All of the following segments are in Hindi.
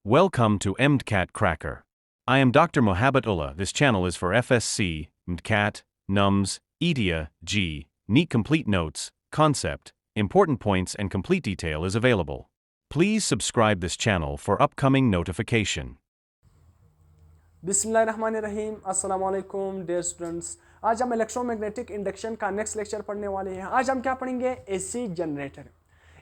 Welcome to MCAT Cracker. I am Dr. Mohabbatullah. This channel is for FSC, MCAT, NUMS, EDIA, G, NEET complete notes, concept, important points and complete detail is available. Please subscribe this channel for upcoming notification. बिस्मिल्लाहिर्रहमानिर्रहीम अस्सलाम वालेकुम डियर स्टूडेंट्स। आज हम इलेक्ट्रोमैग्नेटिक इंडक्शन का नेक्स्ट लेक्चर पढ़ने वाले हैं। आज हम क्या पढ़ेंगे? AC generator.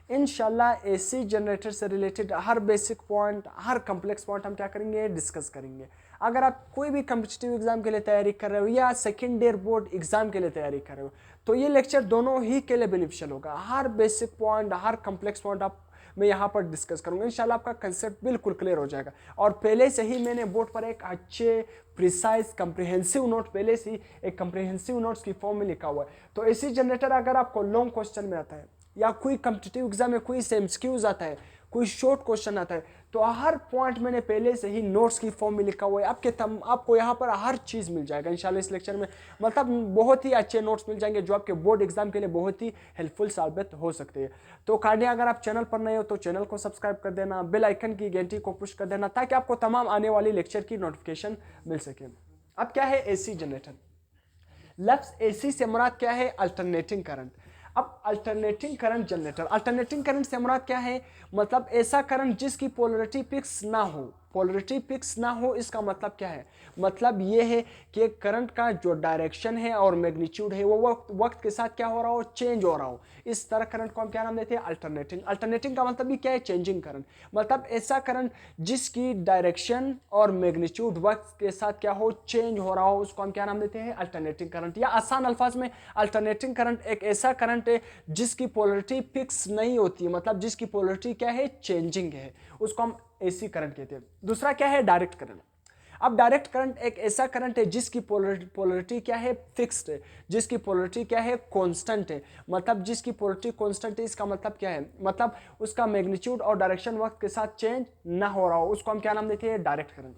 इंशाल्लाह एसी जनरेटर से रिलेटेड हर बेसिक पॉइंट, हर कम्प्लेक्स पॉइंट हम क्या करेंगे? डिस्कस करेंगे। अगर आप कोई भी कम्पिटिटिव एग्जाम के लिए तैयारी कर रहे हो या सेकेंड ईयर बोर्ड एग्जाम के लिए तैयारी कर रहे हो तो ये लेक्चर दोनों ही के लिए बेनिफिशियल होगा। हर बेसिक पॉइंट, हर कम्प्लेक्स पॉइंट आप मैं यहाँ पर डिस्कस करूंगा। इंशाल्लाह आपका कंसेप्ट बिल्कुल क्लियर हो जाएगा। और पहले से ही मैंने बोर्ड पर एक अच्छे प्रिसाइज कंप्रिहेंसिव नोट, पहले से ही एक कंप्रिहेंसिव नोट्स की फॉर्म में लिखा हुआ है। तो एसी जनरेटर अगर आपको लॉन्ग क्वेश्चन में आता है या कोई कम्पिटिटिव एग्जाम में कोई से एमसीक्यूज आता है, कोई शॉर्ट क्वेश्चन आता है, तो हर पॉइंट मैंने पहले से ही नोट्स की फॉर्म में लिखा हुआ है। आपको यहाँ पर हर चीज़ मिल जाएगा इंशाल्लाह इस लेक्चर में। मतलब बहुत ही अच्छे नोट्स मिल जाएंगे जो आपके बोर्ड एग्जाम के लिए बहुत ही हेल्पफुल साबित हो सकते हैं। तो काइंडली अगर आप चैनल पर नए हो तो चैनल को सब्सक्राइब कर देना, बेल आइकन की घंटी को पुश कर देना ताकि आपको तमाम आने वाली लेक्चर की नोटिफिकेशन मिल सके। अब क्या है एसी जनरेटर? लफ्ज एसी से मुराद क्या है? Alternating current. अब alternating current generator, alternating current से मुराद क्या है? मतलब ऐसा करंट जिसकी पोलरिटी फिक्स ना हो। पोलरिटी फिक्स ना हो इसका मतलब क्या है? मतलब ये है कि करंट का जो डायरेक्शन है और मैग्नीट्यूड है वो वक्त के साथ क्या हो रहा हो? चेंज हो रहा हो। इस तरह करंट को हम क्या नाम देते हैं? अल्टरनेटिंग। अल्टरनेटिंग का मतलब भी क्या है? Changing current. मतलब ऐसा करंट जिसकी डायरेक्शन और मैग्नीट्यूड वक्त के साथ क्या हो? चेंज हो रहा हो, उसको हम क्या नाम देते हैं? Alternating current. या आसान अल्फाज में अल्टरनेटिंग करंट एक ऐसा करंट है जिसकी पोलरिटी फिक्स नहीं होती, मतलब जिसकी पोलरिटी क्या है? चेंजिंग है, उसको हम एसी करंट कहते हैं। दूसरा क्या है? Direct current. अब डायरेक्ट करंट एक ऐसा करंट है जिसकी पोलरिटी क्या है? फिक्स्ड है, जिसकी पोलरिटी क्या है? कांस्टेंट है। मतलब जिसकी पोलरिटी कांस्टेंट है इसका मतलब क्या है? मतलब उसका मैग्नीट्यूड और डायरेक्शन वक्त के साथ चेंज ना हो रहा हो, उसको हम क्या नाम देते हैं? Direct current.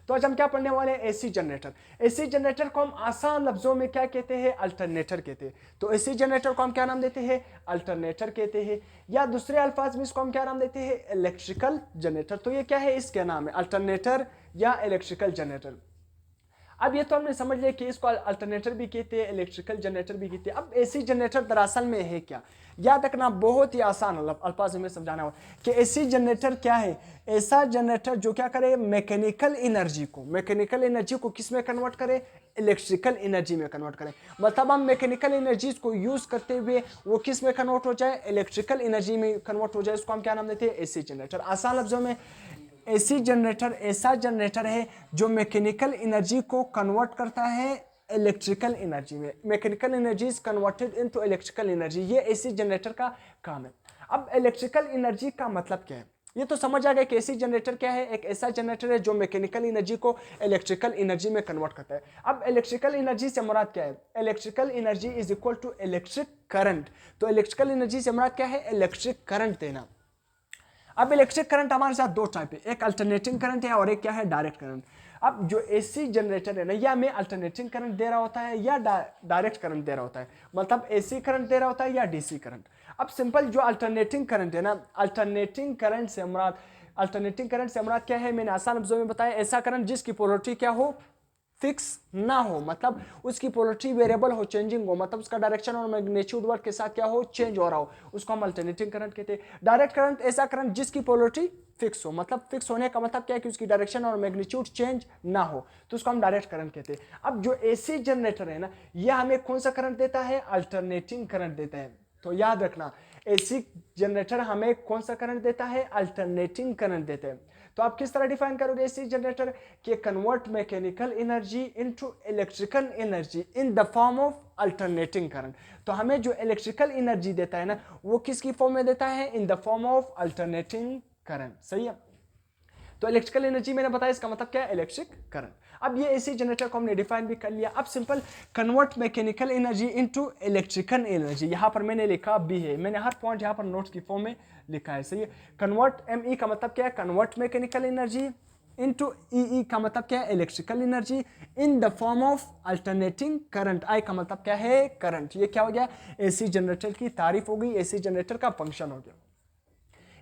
तो आज हम क्या पढ़ने वाले हैं? AC generator. एसी जनरेटर को हम आसान लफ्जों में क्या कहते हैं? अल्टरनेटर कहते हैं। तो एसी जनरेटर को हम क्या नाम देते हैं? अल्टरनेटर कहते हैं। या दूसरे अल्फाज में इसको हम क्या नाम देते हैं? Electrical generator. तो ये क्या है? इसके नाम है अल्टरनेटर या इलेक्ट्रिकल जनरेटर। अब ये तो हमने समझ लिया कि इसको अल्टरनेटर भी कहते हैं, इलेक्ट्रिकल जनरेटर भी कहते हैं। अब एसी जनरेटर दरअसल में है क्या? याद रखना, बहुत ही आसान अल्फाज में समझाना हो कि एसी जनरेटर क्या है। ऐसा जनरेटर जो क्या करे? मैकेनिकल एनर्जी को किस में कन्वर्ट करे? इलेक्ट्रिकल एनर्जी में कन्वर्ट करें। मतलब हम मैकेनिकल एनर्जीज को यूज करते हुए वो किस में कन्वर्ट हो जाए? इलेक्ट्रिकल एनर्जी में कन्वर्ट हो जाए, उसको हम क्या नाम देते हैं? AC generator. आसान लफ्जों में एसी जनरेटर ऐसा जनरेटर है जो मैकेनिकल एनर्जी को कन्वर्ट करता है इलेक्ट्रिकल एनर्जी में। Mechanical energy is converted into electrical energy, ये एसी जनरेटर का काम है। अब इलेक्ट्रिकल एनर्जी का मतलब क्या है? ये तो समझ आ गया कि एसी जनरेटर क्या है? एक ऐसा जनरेटर है जो मैकेनिकल एनर्जी को इलेक्ट्रिकल एनर्जी में कन्वर्ट करता है। अब इलेक्ट्रिकल एनर्जी से मुराद क्या है? Electrical energy is equal to electric current. तो इलेक्ट्रिकल एनर्जी से मुराद क्या है? इलेक्ट्रिक करंट देना। अब इलेक्ट्रिक करंट हमारे साथ दो टाइप है, एक अल्टरनेटिंग करंट है और एक क्या है? Direct current. अब जो एसी जनरेटर है ना, या में अल्टरनेटिंग करंट दे रहा होता है या डायरेक्ट करंट दे रहा होता है। मतलब एसी करंट दे रहा होता है या डीसी करंट। अब सिंपल जो अल्टरनेटिंग करंट है ना, अल्टरनेटिंग करंट से मुराद क्या है? मैंने आसान लफ्जों में बताया, ऐसा करंट जिसकी पोलरिटी क्या हो? फिक्स ना हो, मतलब उसकी पोलरिटी वेरिएबल हो, चेंजिंग हो, मतलब उसका डायरेक्शन और मैग्नीट्यूड वर्क के साथ क्या हो? चेंज हो रहा हो, उसको हम अल्टरनेटिंग करंट कहते हैं। डायरेक्ट करंट ऐसा करंट जिसकी पोलरिटी फिक्स हो, मतलब फिक्स होने का मतलब क्या है? कि उसकी डायरेक्शन और मैग्नीट्यूड चेंज ना हो, तो उसको हम डायरेक्ट करंट कहते हैं। अब जो एसी जनरेटर है ना, यह हमें कौन सा करंट देता है? अल्टरनेटिंग करंट देता है। तो याद रखना, एसी जनरेटर हमें कौन सा करंट देता है? अल्टरनेटिंग करंट देता है। तो आप किस तरह डिफाइन करोगे एसी जनरेटर? कि convert mechanical energy into electrical energy in the form of alternating current. तो हमें जो इलेक्ट्रिकल एनर्जी देता है ना, वो किसकी फॉर्म में देता है? इन the form of alternating current. सही है। तो इलेक्ट्रिकल एनर्जी मैंने बताया, इसका मतलब क्या है? Electric current. अब ये एसी जनरेटर को हमने डिफाइन भी कर लिया। अब simple convert mechanical energy into electrical energy, यहां पर मैंने लिखा भी है, मैंने हर पॉइंट यहां पर नोट्स की फॉर्म में लिखा है। सही है। कन्वर्ट एमई का मतलब क्या है? Convert mechanical energy into E का मतलब क्या है? Electrical energy in the form of alternating current. I का मतलब क्या है? करंट। ये क्या हो गया? एसी जनरेटर की तारीफ हो गई, एसी जनरेटर का फंक्शन हो गया।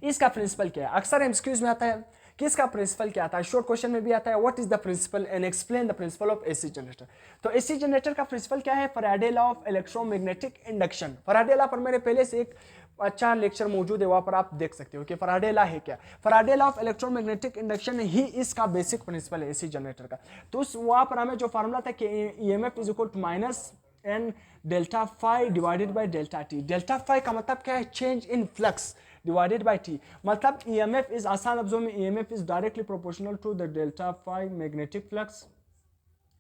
इसका प्रिंसिपल क्या है? अक्सर एमसीक्यूज में आता है कि इसका प्रिंसिपल क्या आता है। शॉर्ट क्वेश्चन में भी आता है what is the principle and explain the principle of AC generator. तो एसी जनरेटर का प्रिंसिपल क्या है, Faraday law of electromagnetic induction. Faraday law पर मेरे पहले से एक अच्छा लेक्चर मौजूद है, वहां पर आप देख सकते हो कि फैराडे लॉ है क्या। Faraday law of electromagnetic induction ही इसका बेसिक प्रिंसिपल है एसी जनरेटर का। तो उस वहां पर हमें जो फार्मूला था कि EMF is equal to minus N delta phi divided by delta T. Delta phi का मतलब क्या है, change in flux divided by T. मतलब ईएमएफ इज, आसान लफ्जों में EMF is directly proportional to the delta phi magnetic flux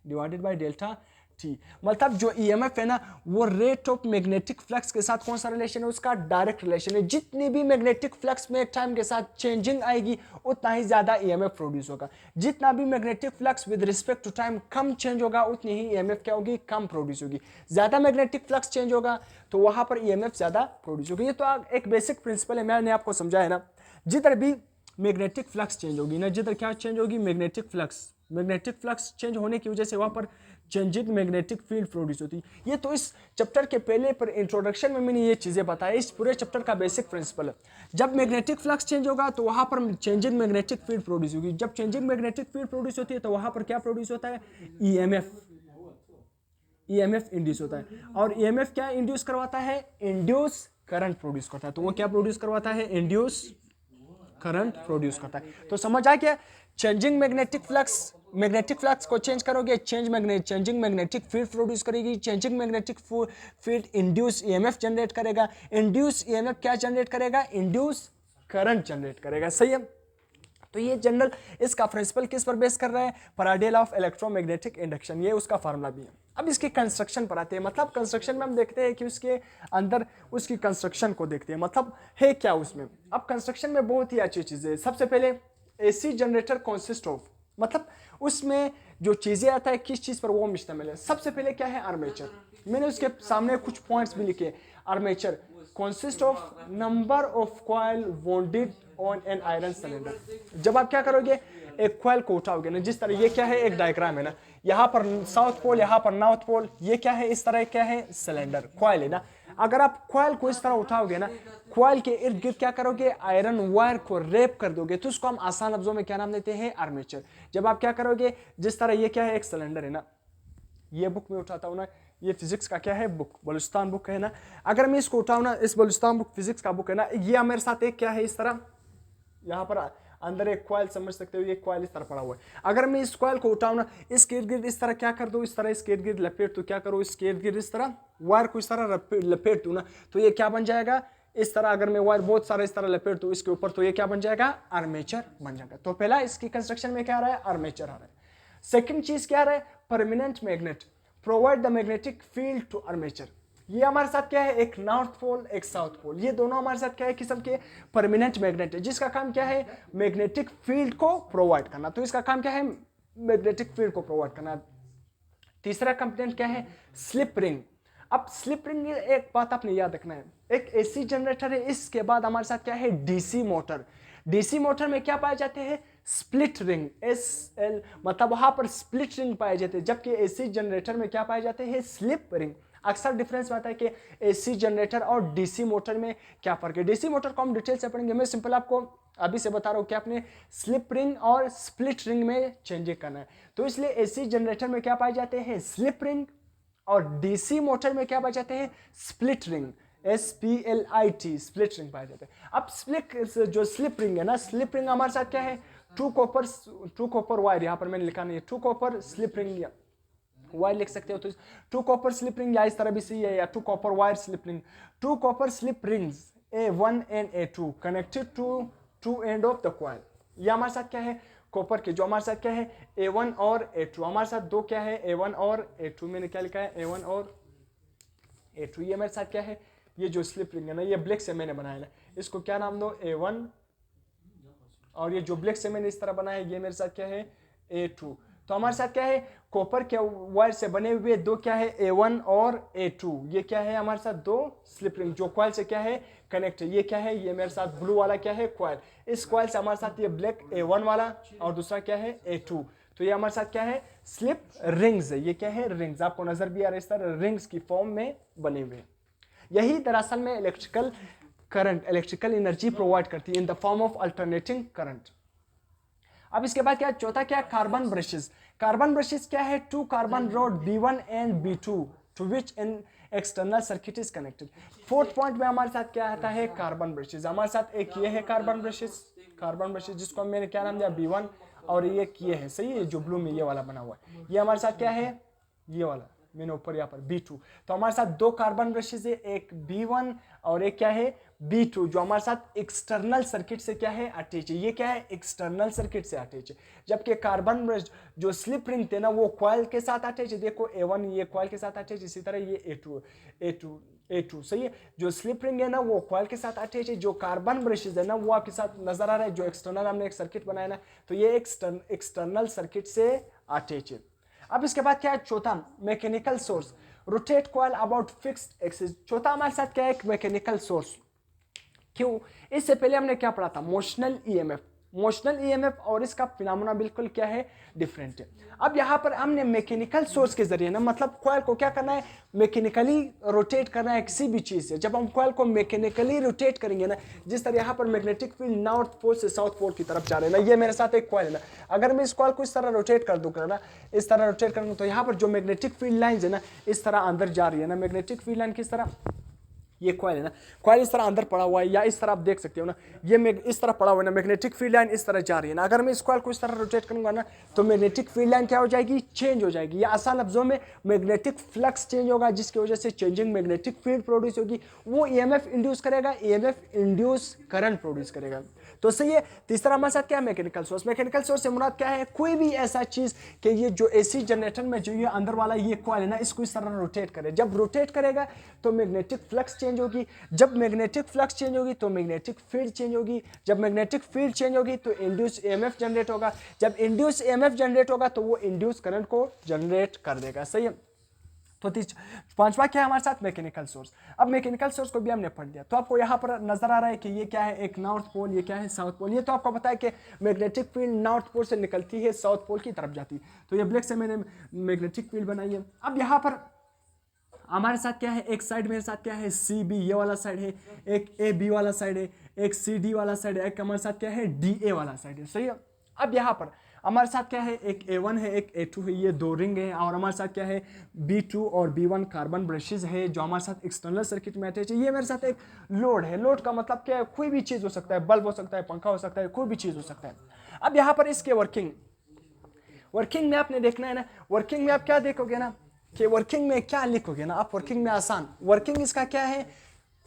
divided by delta T. मतलब जो ईएमएफ है ना वो रेट ऑफ मैग्नेटिक फ्लक्स के साथ कौन सा रिलेशन है, उसका डायरेक्ट रिलेशन है। जितनी भी मैग्नेटिक फ्लक्स में टाइम के साथ चेंजिंग आएगी उतना ही ज्यादा ईएमएफ प्रोड्यूस होगा। जितना भी magnetic flux with respect to time कम चेंज होगा उतनी ही ईएमएफ क्या होगी, कम प्रोड्यूस होगी। ज्यादा मैग्नेटिक फ्लक्स चेंज होगा तो वहां पर ईएमएफ ज्यादा प्रोड्यूस होगी। ये तो एक बेसिक प्रिंसिपल है, मैंने आपको समझाया ना। जिधर भी मैग्नेटिक फ्लक्स चेंज होगी ना, जिधर क्या चेंज होगी, मैग्नेटिक फ्लक्स चेंज होने की वजह से वहां पर चेंजिंग मैग्नेटिक फील्ड प्रोड्यूस होती है। ये तो इस चैप्टर के पहले पर इंट्रोडक्शन में मैंने ये चीजें बताई, इस पूरे चैप्टर का बेसिक प्रिंसिपल है। जब मैग्नेटिक फ्लक्स चेंज होगा तो वहां पर चेंजिंग मैग्नेटिक फील्ड प्रोड्यूस होगी। जब चेंजिंग मैग्नेटिक फील्ड प्रोड्यूस होती है तो वहां पर क्या प्रोड्यूस होता है, ईएमएफ इंड्यूस होता है। और ईएमएफ क्या इंड्यूस करवाता है, इंड्यूस करंट प्रोड्यूस करता है। तो वो क्या प्रोड्यूस करवाता है, इंड्यूस करंट प्रोड्यूस करता है। तो समझ आ गया, चेंजिंग मैग्नेटिक फ्लक्स को चेंज करोगे, चेंजिंग मैग्नेटिक फील्ड प्रोड्यूस करेगी। Changing magnetic field induce EMF generate करेगा। इंड्यूस ईएमएफ क्या जनरेट करेगा, इंड्यूस करंट जनरेट करेगा। सही है। तो ये जनरल इसका प्रिंसिपल किस पर बेस कर रहा है, Faraday law of electromagnetic induction, ये उसका फार्मूला भी है। अब इसके कंस्ट्रक्शन पर आते हैं। मतलब कंस्ट्रक्शन में हम देखते हैं कि उसके अंदर उसकी कंस्ट्रक्शन को देखते हैं, मतलब है क्या उसमें। अब कंस्ट्रक्शन में बहुत ही अच्छी चीजें है। सबसे पहले एसी जनरेटर कॉन्सिस्ट ऑफ, मतलब उसमें जो चीजें आता है किस चीज पर वो मुश्तमिल है। सबसे पहले क्या है, आर्मेचर। मैंने उसके सामने कुछ पॉइंट्स भी लिखे। Armature consist of number of coil wounded on an iron cylinder। जब आप क्या करोगे, एक coil को उठाओगे ना, जिस तरह ये क्या है, एक डायग्राम है ना, यहाँ पर साउथ पोल, यहाँ पर नॉर्थ पोल, ये क्या है, इस तरह क्या है, सिलेंडर कॉइल है ना। अगर आप कॉइल को इस तरह उठाओगे ना, कॉइल के इर्द गिर्द क्या करोगे, आयरन वायर को रेप कर दोगे, तो उसको हम आसान लफ्जों में क्या नाम देते हैं, आर्मेचर। जब आप क्या करोगे, जिस तरह ये क्या है, एक सिलेंडर है ना, ये बुक में उठाता हूँ ना, ये फिजिक्स का क्या है, बुक, बलूचिस्तान बुक है ना। अगर मैं इसको उठाऊँ ना, इस बलूचिस्तान बुक फिजिक्स का बुक है ना, ये मेरे साथ एक क्या है, इस तरह यहाँ पर अंदर एक कॉइल समझ सकते हो, ये कॉइल इस तरह पड़ा हुआ है। अगर मैं इस कॉइल को उठाऊँ ना, इसके इर्द गिर्द इस तरह क्या कर दो, इस तरह इसके इर्द गिर्द लपेट, तो क्या करो, इसके इर्द गिर्द इस तरह वायर को इस तरह लपेट दूँ ना, तो ये क्या बन जाएगा, इस तरह। अगर मैं वायर बहुत सारा इस तरह लपेट दूँ इसके ऊपर, तो ये क्या बन जाएगा, आर्मेचर बन जाएगा। तो पहला इसकी कंस्ट्रक्शन में क्या आ रहा है, आर्मेचर आ रहा है। सेकंड चीज क्या आ रहा है, permanent magnet provide the magnetic field to armature. ये हमारे साथ क्या है, एक नॉर्थ पोल एक साउथ पोल, ये दोनों हमारे साथ क्या है, किस्म के परमानेंट मैग्नेट है, जिसका काम क्या है, मैग्नेटिक फील्ड को प्रोवाइड करना। तो इसका काम क्या है, मैग्नेटिक फील्ड को प्रोवाइड करना। तीसरा कंपोनेंट क्या है, स्लिप रिंग। अब स्लिप रिंग, एक बात आपने याद रखना है, एक एसी जनरेटर है, इसके बाद हमारे साथ क्या है, डीसी मोटर। डीसी मोटर में क्या पाए जाते हैं, स्प्लिट रिंग, SL, मतलब वहां पर स्प्लिट रिंग पाए जाते हैं, जबकि एसी जनरेटर में क्या पाए जाते हैं, स्लिप रिंग। अक्सर डिफरेंस आता है कि एसी जनरेटर और डीसी मोटर में क्या फर्क है। डीसी मोटर को हम डिटेल से पढ़ेंगे, मैं सिंपल आपको अभी से बता रहा हूं कि आपने स्लिप रिंग और स्प्लिट रिंग में चेंज करना है। तो इसलिए एसी जनरेटर में क्या पाए जाते हैं, स्लिप रिंग, और डीसी मोटर में क्या पाए जाते हैं, split ring, SPLIT, split ring पाए जाते हैं। अब जो स्लिप रिंग है ना, स्लिप रिंग हमारे साथ क्या है, टू कॉपर वायर, यहाँ पर मैंने लिखा नहीं है, two copper slip ring wire लिख सकते हो, तो टू कॉपर स्लिप रिंग या इस तरह भी सही है, या two copper wire slip ring. Two copper slip rings A1 and A2 connected to end of the coil. ये हमारे साथ क्या है, कॉपर के, जो हमारे साथ क्या है, A1 और A2, हमारे साथ दो क्या है, A1 और A2, मैंने क्या लिखा है, A1 और A2। ये मेरे साथ क्या है, ये जो स्लिप रिंग है ना, ये ब्लैक से मैंने बनाया ना, इसको क्या नाम दो, A1, और ये जो ब्लैक से मैंने इस तरह बनाया है, ये मेरे साथ क्या है, A2। तो हमारे साथ क्या है, कॉपर के वायर से बने हुए दो क्या है, A1 और A2। ये क्या है, हमारे साथ दो स्लिप रिंग जो कॉइल से क्या है, कनेक्ट है। ये क्या है, ये मेरे साथ ब्लू वाला क्या है, कॉइल। इस कॉइल से हमारे साथ ये ब्लैक A1 वाला, और दूसरा क्या है, A2। तो ये हमारे साथ क्या है, स्लिप रिंग्स है। ये क्या है, रिंग्स, आपको नजर भी आ रहा है, इस तरह रिंग्स की फॉर्म में बने हुए। यही दरअसल में electrical current, electrical energy provide करती है इन the form of alternating current. अब इसके बाद क्या है, चौथा क्या है, कार्बन ब्रशेस। कार्बन ब्रशेस क्या है, 2 carbon rod B1 and B2 to which an external circuit is connected. Fourth point में हमारे साथ क्या आता है, कार्बन ब्रशेस। हमारे साथ एक ये है कार्बन ब्रशेस जिसको मैंने क्या नाम दिया, B1, और ये है, सही है, जो ब्लू में ये वाला बना हुआ है, ये हमारे साथ क्या है, ये वाला मैंने ऊपर यहाँ पर B2। तो हमारे साथ 2 कार्बन ब्रशेस है, एक B1 और एक क्या है, B2, जो हमारे साथ एक्सटर्नल सर्किट से क्या है, अटैच है। ये क्या है, एक्सटर्नल सर्किट से अटैच है। जबकि कार्बन ब्रश जो स्लिप रिंग थे ना, वो कॉइल के साथ अटैच है। देखो A1 ये कॉइल के साथ अटैच, इसी तरह ये A2 सही है। जो स्लिप रिंग है ना, वो कॉइल के साथ अटैच है। जो कार्बन ब्रशेस है ना, वो आपके साथ नजर आ रहा है, जो एक्सटर्नल हमने एक सर्किट बनाया ना, तो ये एक्सटर्नल सर्किट से अटैच है। अब इसके बाद क्या है, चौथा mechanical source, rotate coil about fixed axis. चौथा हमारे साथ क्या है, एक मैकेनिकल सोर्स। क्यों, इससे पहले हमने क्या पढ़ा था, मोशनल ईएमएफ और इसका फिनोमेना बिल्कुल क्या है, डिफरेंट है। अब यहाँ पर हमने मैकेनिकल सोर्स के जरिए ना, मतलब कॉइल को क्या करना है, मैकेनिकली रोटेट करना है किसी भी चीज से। जब हम कॉइल को मैकेनिकली रोटेट करेंगे ना, जिस तरह यहाँ पर मैग्नेटिक फील्ड नॉर्थ पोल से साउथ पोल की तरफ जा रहे हैं ना, ये मेरे साथ एक कॉइल है ना, अगर मैं इस कॉइल को इस तरह रोटेट कर दूंगा ना, इस तरह रोटेट करूंगा, तो यहाँ पर जो मैग्नेटिक फील्ड लाइंस है ना, इस तरह अंदर जा रही है ना। मैग्नेटिक फील्ड लाइन किस तरह, ये कॉइल है ना, कॉइल इस तरह अंदर पड़ा हुआ है, या इस तरह आप देख सकते हो ना, ये इस तरह पड़ा हुआ है ना, मैग्नेटिक फील्ड लाइन इस तरह जा रही है ना। अगर मैं इस कॉइल को इस तरह रोटेट करूंगा ना, तो मैग्नेटिक फील्ड लाइन क्या हो जाएगी, चेंज हो जाएगी, या आसान लफ्जों में मैग्नेटिक फ्लक्स चेंज होगा, जिसकी वजह से चेंजिंग मैग्नेटिक फील्ड प्रोड्यूस होगी, वो ईएमएफ इंड्यूस करेगा, ईएमएफ इंड्यूस करंट प्रोड्यूस करेगा। तो सही है। तीसरा हमारे साथ क्या है, मैकेनिकल सोर्स। मैकेनिकल सोर्स से मुराद क्या है, कोई भी ऐसा चीज कि ये जो एसी जनरेटर में जो ये अंदर वाला ये कॉइल है ना, इसको इस तरह रोटेट करे। जब रोटेट करेगा तो मैग्नेटिक फ्लक्स चेंज होगी, जब मैग्नेटिक फ्लक्स चेंज होगी तो मैग्नेटिक फील्ड चेंज होगी, जब मैग्नेटिक फील्ड चेंज होगी तो इंड्यूस ईएमएफ जनरेट होगा, जब इंड्यूस ईएमएफ जनरेट होगा तो वो इंड्यूस करंट को जनरेट कर देगा। सही है। तो पांचवा क्या है हमारे साथ, मैकेनिकल सोर्स। अब मैकेनिकल सोर्स को भी हमने पढ़ लिया, तो आपको यहाँ पर नजर आ रहा है कि ये क्या है, एक नॉर्थ पोल, ये क्या है, साउथ पोल। ये तो आपको पता है कि मैग्नेटिक फील्ड नॉर्थ पोल से निकलती है, साउथ पोल की तरफ जाती है। तो ये ब्लैक से मैंने मैग्नेटिक फील्ड बनाई है। अब यहाँ पर हमारे साथ क्या है, एक साइड मेरे साथ क्या है, सी बी ये वाला साइड है, एक ए बी वाला साइड है, एक सी डी वाला साइड है, एक हमारे साथ क्या है, डी ए वाला साइड है। सही है। अब यहाँ पर हमारे साथ क्या है, एक A1 है, एक A2 है, ये 2 रिंग है, और हमारे साथ क्या है, B2 और B1 कार्बन ब्रशेस है, जो हमारे साथ एक्सटर्नल सर्किट में अटैच है। ये मेरे साथ एक लोड है। लोड का मतलब क्या है, कोई भी चीज हो सकता है, बल्ब हो सकता है, पंखा हो सकता है, कोई भी चीज हो सकता है। अब यहाँ पर इसके वर्किंग में आपने देखना है ना, वर्किंग में आप क्या देखोगे ना, कि वर्किंग में क्या लिखोगे ना आप, वर्किंग में आसान, वर्किंग इसका क्या है,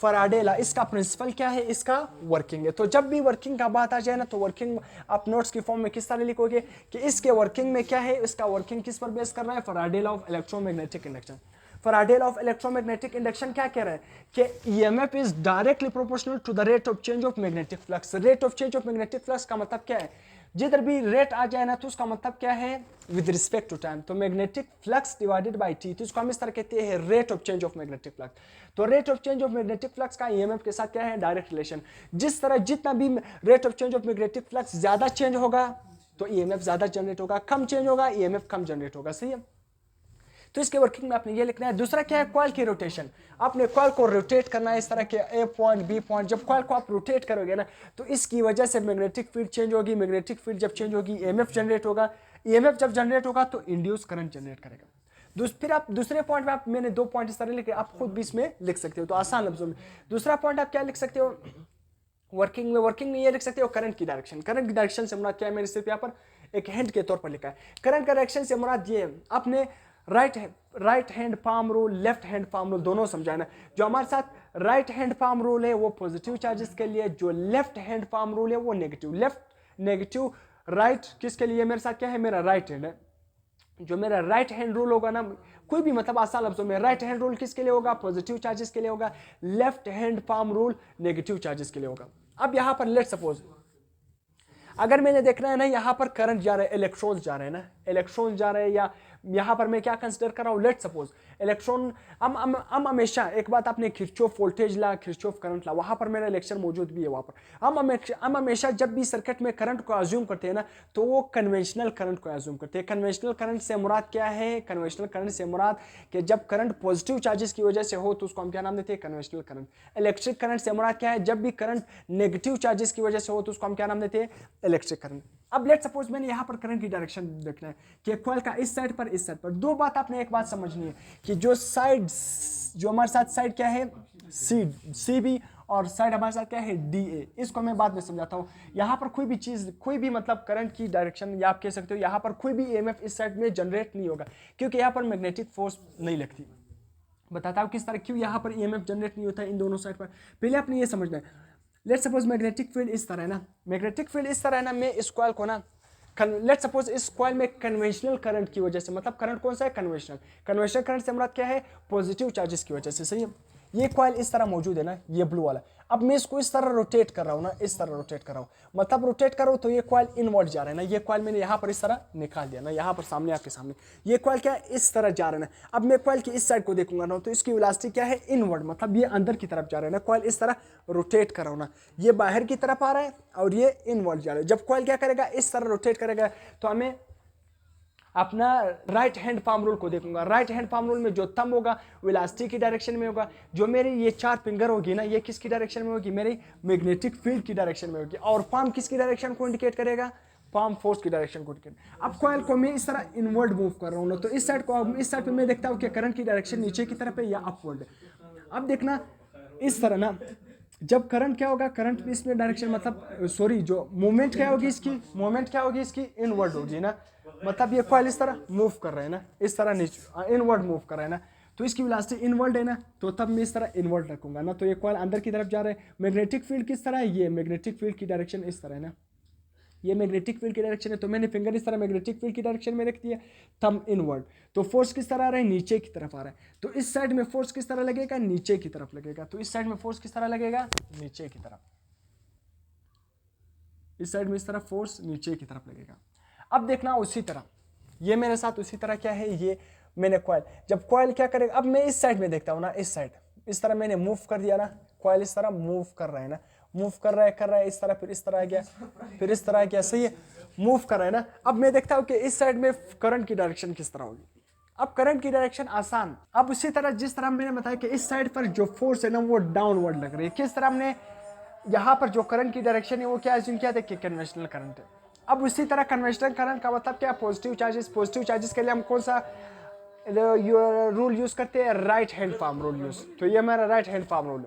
फराडे लॉ, इसका प्रिंसिपल क्या है, इसका वर्किंग है। तो जब भी वर्किंग का बात आ जाए ना, तो वर्किंग आप नोट्स की फॉर्म में किस तरह लिखोगे कि इसके वर्किंग में क्या है, इसका वर्किंग किस पर बेस कर रहा है, Faraday law of electromagnetic induction. Faraday law of electromagnetic induction क्या कह रहा है कि EMF is directly proportional to the rate of change of magnetic flux. Rate of change of magnetic flux का मतलब क्या है, जिधर भी रेट आ जाए ना, तो उसका मतलब क्या है, विद रिस्पेक्ट टू टाइम। तो magnetic flux divided by T, तो इसको हम इस तरह कहते हैं rate of change of magnetic flux. तो rate of change of magnetic flux का ईएमएफ के साथ क्या है, डायरेक्ट रिलेशन। जिस तरह जितना भी rate of change of magnetic flux ज्यादा चेंज होगा तो ईएमएफ ज्यादा जनरेट होगा, कम चेंज होगा ईएमएफ कम जनरेट होगा। सही है। तो इसके वर्किंग में आपने ये लिखना है। दूसरा क्या है, कॉइल की रोटेशन। आपने कॉइल को रोटेट करना है इस तरह के ए पॉइंट बी पॉइंट। जब कॉइल को आप रोटेट करोगे ना, तो इसकी वजह से मैग्नेटिक फील्ड चेंज होगी, मैग्नेटिक फील्ड जब चेंज होगी ईएमएफ जनरेट होगा, ईएमएफ जब जनरेट होगा तो इंड्यूस करंट जनरेट करेगा। फिर आप दूसरे पॉइंट में मैंने 2 पॉइंट इस तरह लिखे, आप खुद भी इसमें लिख सकते हो, तो आसान लफ्जों में। दूसरा पॉइंट आप क्या लिख सकते हो वर्किंग में ये लिख सकते हो करंट की डायरेक्शन से मुराद क्या है, मैंने सिर्फ यहाँ पर एक हिंट के तौर पर लिखा है। करंट का डायरेक्शन से मुराद ये अपने right hand palm rule, left hand palm rule दोनों समझाना। जो हमारे साथ राइट हैंड पाम रूल है वो पॉजिटिव चार्जेस के लिए, जो लेफ्ट हैंड पाम रूल है वो नेगेटिव। लेफ्ट नेगेटिव, राइट किसके लिए, मेरे साथ क्या है, मेरा राइट हैंड है। जो मेरा राइट हैंड रूल होगा ना, कोई भी मतलब आसान लफ्जों में, राइट हैंड रूल किसके लिए होगा, पॉजिटिव चार्जेस के लिए होगा। Left hand palm rule negative charges के लिए होगा। अब यहां पर लेट सपोज अगर मैंने देखना है ना, यहाँ पर करंट जा रहा है, इलेक्ट्रॉन्स जा रहे हैं ना, इलेक्ट्रॉन जा रहे हैं, या यहाँ पर मैं क्या कंसिडर कर रहा हूँ, लेट सपोज इलेक्ट्रॉन। हम हमेशा एक बात, आपने किरचॉफ वोल्टेज ला, किरचॉफ करंट ला, वहाँ पर मेरा लेक्चर मौजूद भी है वहाँ पर। हम हमेशा जब भी सर्किट में करंट को अज्यूम करते हैं ना, तो वो कन्वेंशनल करंट को अज्यूम करते हैं। कन्वेंशनल करंट से मुराद क्या है, कन्वेंशनल करंट से मुराद कि जब करंट पॉजिटिव चार्जेस की वजह से हो तो उसको हम क्या नाम देते हैं, कन्वेंशनल करंट। इलेक्ट्रिक करंट से मुराद क्या है, जब भी करंट नेगेटिव चार्जेस की वजह से हो तो उसको हम क्या नाम देते हैं, इलेक्ट्रिक करंट। अब लेट सपोज मैंने यहाँ पर करंट की डायरेक्शन देखना है कि कॉइल का इस साइड पर दो बात आपने एक बात समझनी है कि जो साइड जो हमारे साथ साइड क्या है सी बी और साइड हमारे साथ क्या है डी ए, इसको मैं बाद में समझाता हूँ। यहाँ पर कोई भी चीज़ कोई भी मतलब करंट की डायरेक्शन या आप कह सकते हो यहाँ पर कोई भी ईएमएफ इस साइड में जनरेट नहीं होगा क्योंकि यहाँ पर मैग्नेटिक फोर्स नहीं लगती। बताता हूँ किस तरह क्यों यहाँ पर ईएमएफ जनरेट नहीं होता इन दोनों साइड पर। पहले आपने ये समझना है, लेट सपोज मैग्नेटिक फील्ड इस तरह है ना, मैग्नेटिक फील्ड इस तरह है ना, मैं इस कॉइल को ना लेट सपोज इस कॉइल में कन्वेंशनल करंट की वजह से, मतलब करंट कौन सा है कन्वेंशनल करंट से हमारा क्या है पॉजिटिव चार्जेस की वजह से, सही है। ये कॉइल इस तरह मौजूद है ना, ये ब्लू वाला। अब मैं इसको इस तरह रोटेट कर रहा हूँ ना, इस तरह रोटेट कर रहा हूँ, मतलब रोटेट कर रहा हूँ तो ये कॉइल इनवर्ड जा रहा है ना, ये कॉइल मैंने यहाँ पर इस तरह निकाल दिया ना, यहाँ पर सामने आपके सामने ये कॉइल क्या है इस तरह जा रहा है ना। अब मैं कॉइल की इस साइड को देखूंगा ना तो इसकी वेलोसिटी क्या है इनवर्ड, मतलब ये अंदर की तरफ जा रहा है ना, कॉइल इस तरह रोटेट कर रहा हूँ ना, ये बाहर की तरफ आ रहा है और ये इनवर्ड जा रहा है। जब कॉइल क्या करेगा इस तरह रोटेट करेगा तो हमें अपना राइट हैंड पाम रूल को देखूंगा। राइट हैंड पाम रूल में जो थंब होगा वेलोसिटी की डायरेक्शन में होगा, जो मेरी ये चार फिंगर होगी ना ये किसकी डायरेक्शन में होगी, मेरी मैग्नेटिक फील्ड की डायरेक्शन में होगी। और पाम किसकी डायरेक्शन को इंडिकेट करेगा, पाम फोर्स की डायरेक्शन को इंडिकेट। अब कॉइल को मैं इस तरह इनवर्ड मूव कर रहा हूँ ना, तो इस साइड को इस साइड पे मैं देखता हूँ कि करंट की डायरेक्शन नीचे की तरफ है या अपवर्ड है। अब देखना इस तरह ना, जब करंट क्या होगा, करंट भी इसमें डायरेक्शन मतलब सॉरी जो मूवमेंट क्या होगी इसकी, मूवमेंट क्या होगी इसकी इनवर्ड होगी ना, मतलब ये कॉइल इस तरह मूव कर रहा है ना, इस तरह नीचे इनवर्ड मूव कर रहा है ना, तो इसकी वेलोसिटी इनवर्ड है ना, तो तब मैं इस तरह इनवर्ड रखूंगा ना, तो ये कॉइल अंदर की तरफ जा रहा है। मैग्नेटिक फील्ड किस तरह है, ये मैग्नेटिक फील्ड की डायरेक्शन इस तरह है ना, ये मैग्नेटिक फील्ड की डायरेक्शन है, तो मैंने फिंगर इस तरह मैग्नेटिक फील्ड की डायरेक्शन में रख दिया, थंब इनवर्ड। तो फोर्स किस तरह आ रहा है, नीचे की तरफ आ रहा है, तो इस साइड में फोर्स किस तरह लगेगा, नीचे की तरफ लगेगा। तो इस साइड में फोर्स किस तरह लगेगा, नीचे की तरफ, इस साइड में इस तरह फोर्स नीचे की तरफ लगेगा। अब देखना उसी तरह ये मेरे साथ उसी तरह क्या है, ये मैंने कॉइल जब कॉइल क्या करेगा, अब मैं इस साइड में देखता हूँ ना, इस साइड इस तरह मैंने मूव कर दिया ना, कॉइल इस तरह मूव कर रहा है ना, मूव कर रहा है इस तरह, फिर इस तरह आ गया, फिर इस तरह आ गया, सही है, मूव कर रहा है ना। अब मैं देखता हूँ कि इस साइड में करंट की डायरेक्शन किस तरह होगी। अब करंट की डायरेक्शन आसान, अब उसी तरह जिस तरह मैंने बताया कि इस साइड पर जो फोर्स है ना वो डाउनवर्ड लग रही है, किस तरह हमने यहाँ पर जो करंट की डायरेक्शन है वो क्या एज्यूम किया था कि कन्वेंशनल करंट है। अब उसी तरह कन्वेंशनल करंट का मतलब क्या, पॉजिटिव चार्जेस के लिए हम कौन सा रूल यूज करते हैं, right hand palm rule use, तो ये हमारा राइट हैंड पाम रूल है।